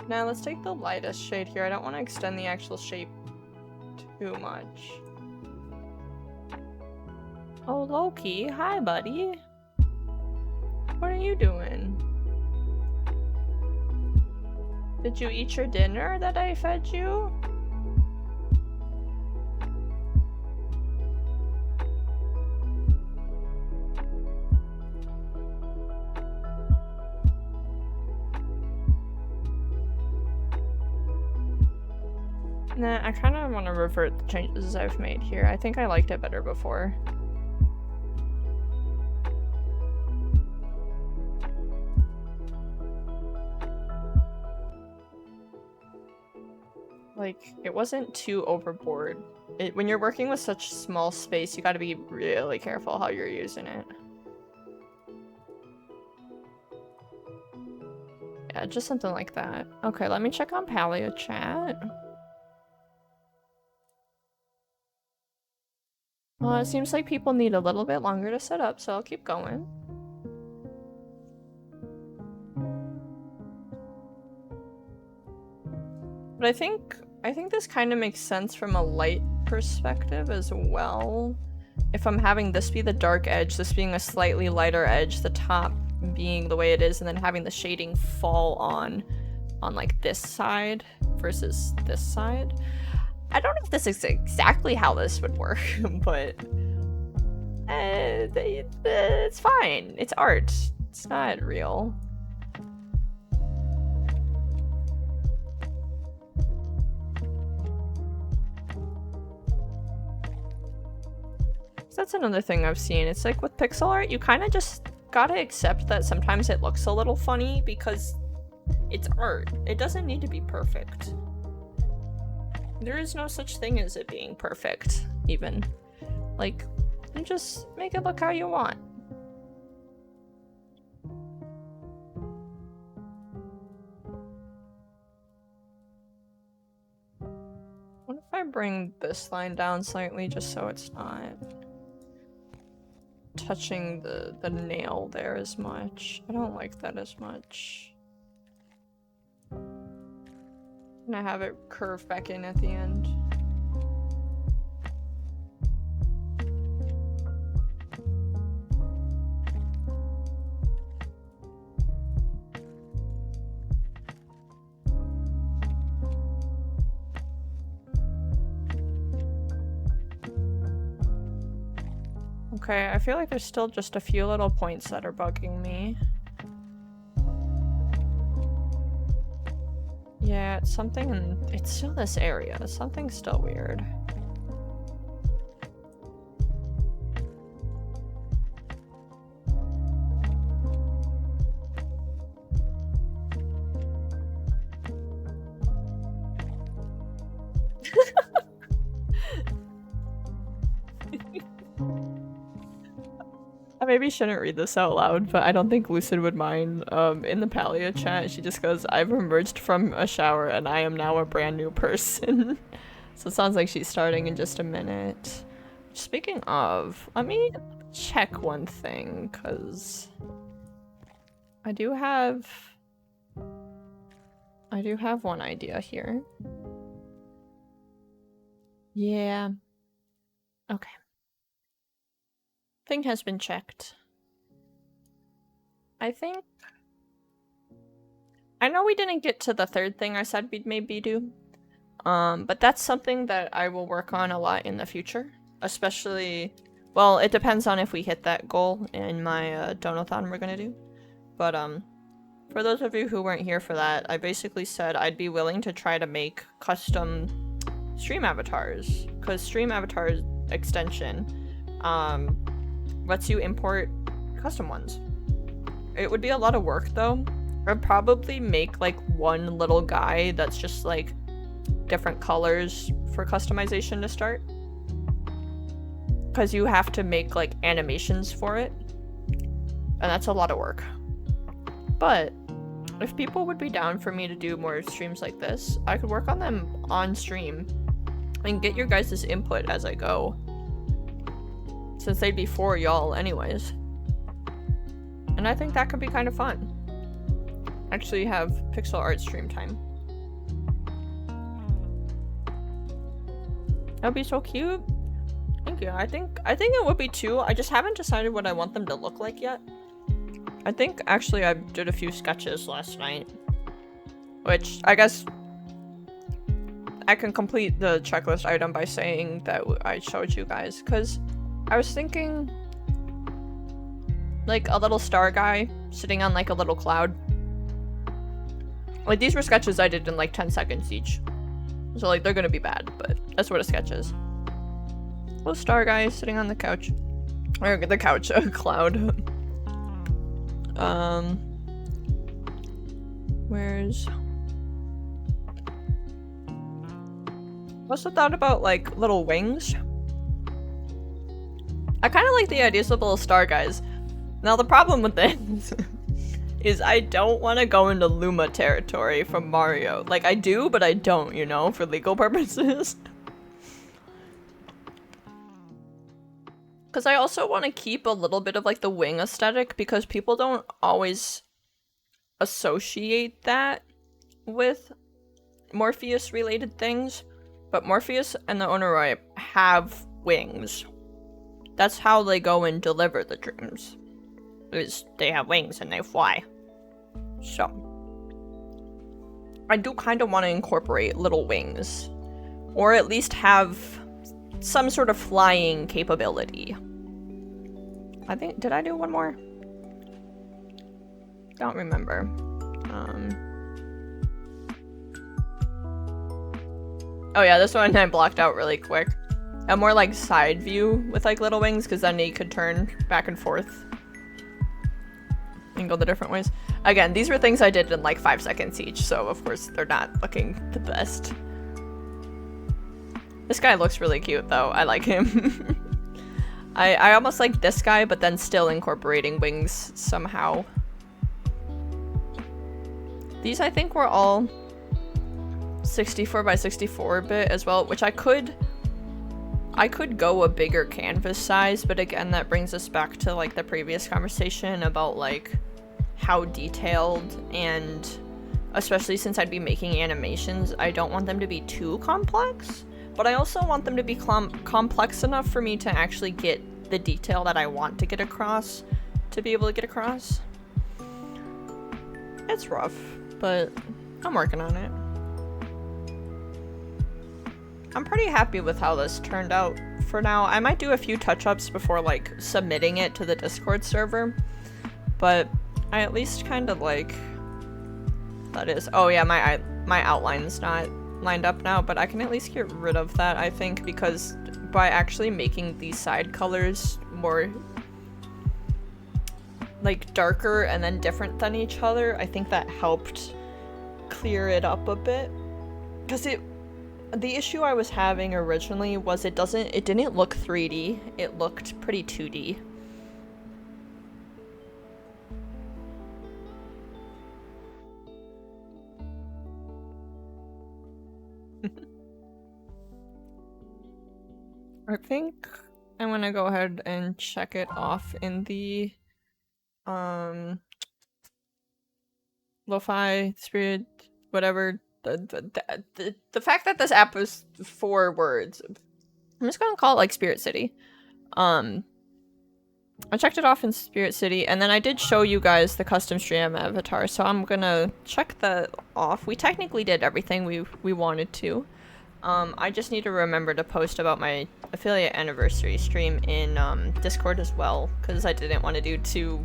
Now let's take the lightest shade here. I don't want to extend the actual shape too much. Oh, Loki, hi buddy. What are you doing? Did you eat your dinner that I fed you? Nah, I kind of want to revert the changes I've made here. I think I liked it better before. Like, it wasn't too overboard. When you're working with such small space, you gotta be really careful how you're using it. Yeah, just something like that. Okay, let me check on Paleo chat. Well, it seems like people need a little bit longer to set up, so I'll keep going. But I think this kind of makes sense from a light perspective as well. If I'm having this be the dark edge, this being a slightly lighter edge, the top being the way it is, and then having the shading fall on like this side versus this side. I don't know if this is exactly how this would work, but it's fine. It's art. It's not real. So that's another thing I've seen. It's like with pixel art, you kind of just gotta accept that sometimes it looks a little funny because it's art. It doesn't need to be perfect. There is no such thing as it being perfect, even. Like, you just make it look how you want. What if I bring this line down slightly just so it's not touching the nail there as much? I don't like that as much. And I have it curve back in at the end. Okay, I feel like there's still just a few little points that are bugging me. Yeah, it's something, it's still this area. Something's still weird. I maybe shouldn't read this out loud, but I don't think Lucid would mind. In the Paleo chat, she just goes, "I've emerged from a shower and I am now a brand new person." So it sounds like she's starting in just a minute. Speaking of, let me check one thing, because I do have one idea here. Yeah. Okay. Thing has been checked. I know we didn't get to the third thing I said we'd maybe do. But that's something that I will work on a lot in the future. Especially, well, it depends on if we hit that goal in my donathon we're gonna do. But for those of you who weren't here for that, I basically said I'd be willing to try to make custom stream avatars. Because stream avatars extension lets you import custom ones. It would be a lot of work though. I'd probably make like one little guy that's just like different colors for customization to start. Because you have to make like animations for it. And that's a lot of work. But if people would be down for me to do more streams like this, I could work on them on stream and get your guys' input as I go. Since they'd be for y'all anyways. And I think that could be kind of fun. Actually have pixel art stream time. That'd be so cute. Thank you. I think it would be too. I just haven't decided what I want them to look like yet. I think actually I did a few sketches last night. Which I guess I can complete the checklist item by saying that I showed you guys. Because I was thinking like a little star guy sitting on like a little cloud. Like these were sketches I did in like 10 seconds each. So like they're gonna be bad, but that's what a sketch is. Little star guy sitting on the couch. Or the couch, a cloud. Where's... Also thought about like little wings. I kind of like the ideas of the little star guys. Now the problem with this is I don't want to go into Luma territory from Mario. Like I do, but I don't, you know, for legal purposes. Because I also want to keep a little bit of like the wing aesthetic because people don't always associate that with Morpheus related things. But Morpheus and the Onoroi have wings. That's how they go and deliver the dreams. Is they have wings and they fly. So I do kind of want to incorporate little wings. Or at least have some sort of flying capability. I think, did I do one more? Don't remember. Oh yeah, this one I blocked out really quick. A more like side view with like little wings, because then he could turn back and forth and go the different ways. Again, these were things I did in like 5 seconds each, so of course they're not looking the best. This guy looks really cute though, I like him. I almost like this guy, but then still incorporating wings somehow. These I think were all 64 by 64 bit as well, which I could go a bigger canvas size, but again that brings us back to like the previous conversation about like how detailed, and especially since I'd be making animations, I don't want them to be too complex, but I also want them to be complex enough for me to actually get the detail that I want to get across, to be able to get across. It's rough, but I'm working on it. I'm pretty happy with how this turned out for now. I might do a few touch-ups before like submitting it to the Discord server, but I at least kind of like that is. Oh yeah, my outline's not lined up now, but I can at least get rid of that, I think, because by actually making these side colors more like darker and then different than each other, I think that helped clear it up a bit. Because the issue I was having originally was it didn't look 3D, it looked pretty 2D. I think I'm gonna go ahead and check it off in the Lofi, Spirit, whatever. The fact that this app is 4 words, I'm just gonna call it like Spirit City. I checked it off in Spirit City, and then I did show you guys the custom stream avatar, so I'm gonna check that off. We technically did everything we wanted to. I just need to remember to post about my affiliate anniversary stream in Discord as well, because I didn't want to do 2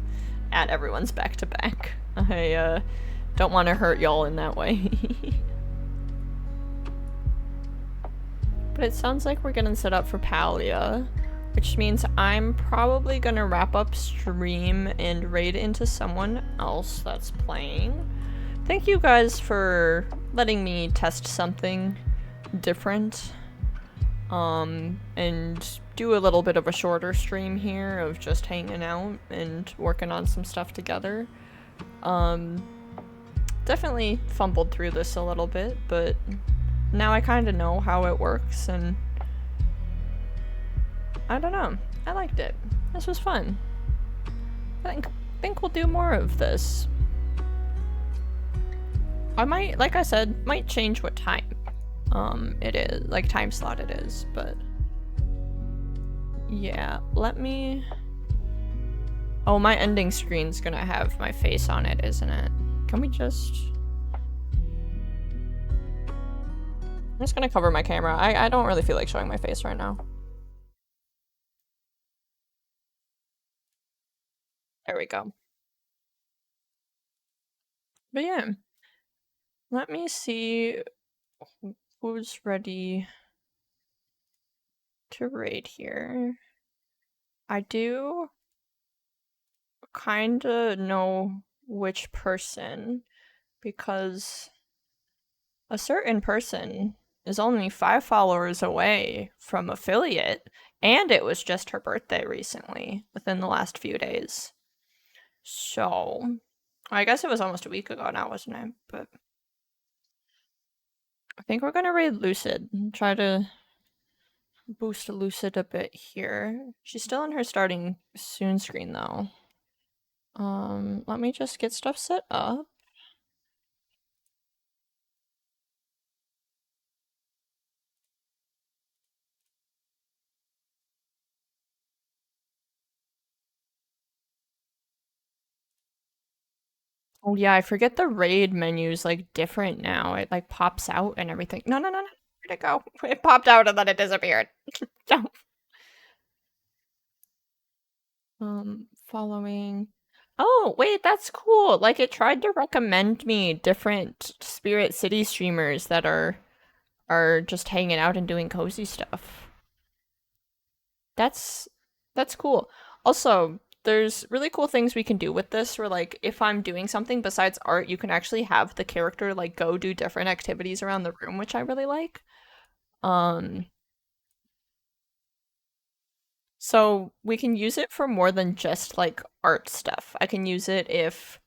at everyone's back-to-back. I don't want to hurt y'all in that way. But it sounds like we're getting set up for Palia, which means I'm probably gonna wrap up stream and raid into someone else that's playing. Thank you guys for letting me test something different, and do a little bit of a shorter stream here of just hanging out and working on some stuff together. Definitely fumbled through this a little bit, but now I kind of know how it works, and I don't know. I liked it. This was fun. I think we'll do more of this. I might, like I said, might change what time it is, like time slot it is, but yeah, let me... Oh, my ending screen's gonna have my face on it, isn't it? Can we just... I'm just gonna cover my camera. I don't really feel like showing my face right now. There we go. But yeah. Let me see who's ready to raid here? I do kinda know which person, because a certain person is only 5 followers away from affiliate, and it was just her birthday recently, within the last few days. So, I guess it was almost a week ago now, wasn't it? But I think we're gonna raid Lucid and try to boost Lucid a bit here. She's still in her starting soon screen though. Let me just get stuff set up. Oh yeah, I forget the raid menu's like different now. It like pops out and everything. No, no, no, no. Where'd it go? It popped out and then it disappeared. No. Following. Oh, wait, that's cool. Like it tried to recommend me different Spirit City streamers that are just hanging out and doing cozy stuff. That's that's cool. Also, there's really cool things we can do with this where like if I'm doing something besides art, you can actually have the character like go do different activities around the room, which I really like. Um so we can use it for more than just like art stuff. I can use it if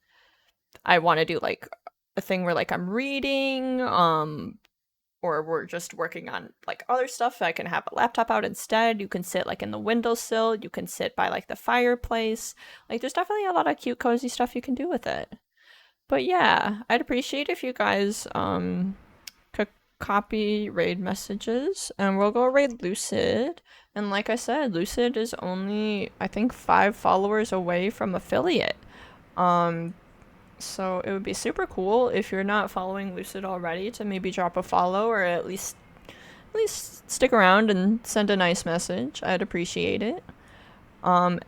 I want to do like a thing where like I'm reading, or we're just working on like other stuff. I can have a laptop out instead. You can sit like in the windowsill. You can sit by like the fireplace. Like there's definitely a lot of cute, cozy stuff you can do with it. But yeah, I'd appreciate if you guys could copy raid messages, and we'll go raid Lucid. And like I said, Lucid is only I think 5 followers away from affiliate. Um, so it would be super cool if you're not following Lucid already to maybe drop a follow, or at least stick around and send a nice message. I'd appreciate it.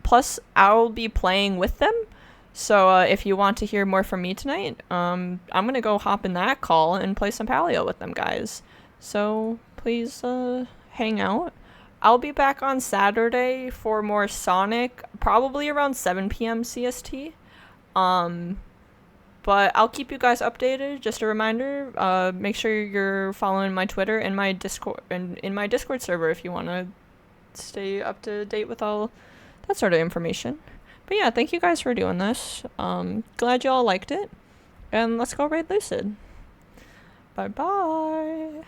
Plus, I'll be playing with them. So if you want to hear more from me tonight, I'm gonna go hop in that call and play some Paleo with them guys. So please hang out. I'll be back on Saturday for more Sonic, probably around 7 p.m. CST. Um, but I'll keep you guys updated. Just a reminder, make sure you're following my Twitter and my Discord and in my Discord server if you want to stay up to date with all that sort of information. But yeah, thank you guys for doing this. Glad y'all liked it. And let's go raid Lucid. Bye bye.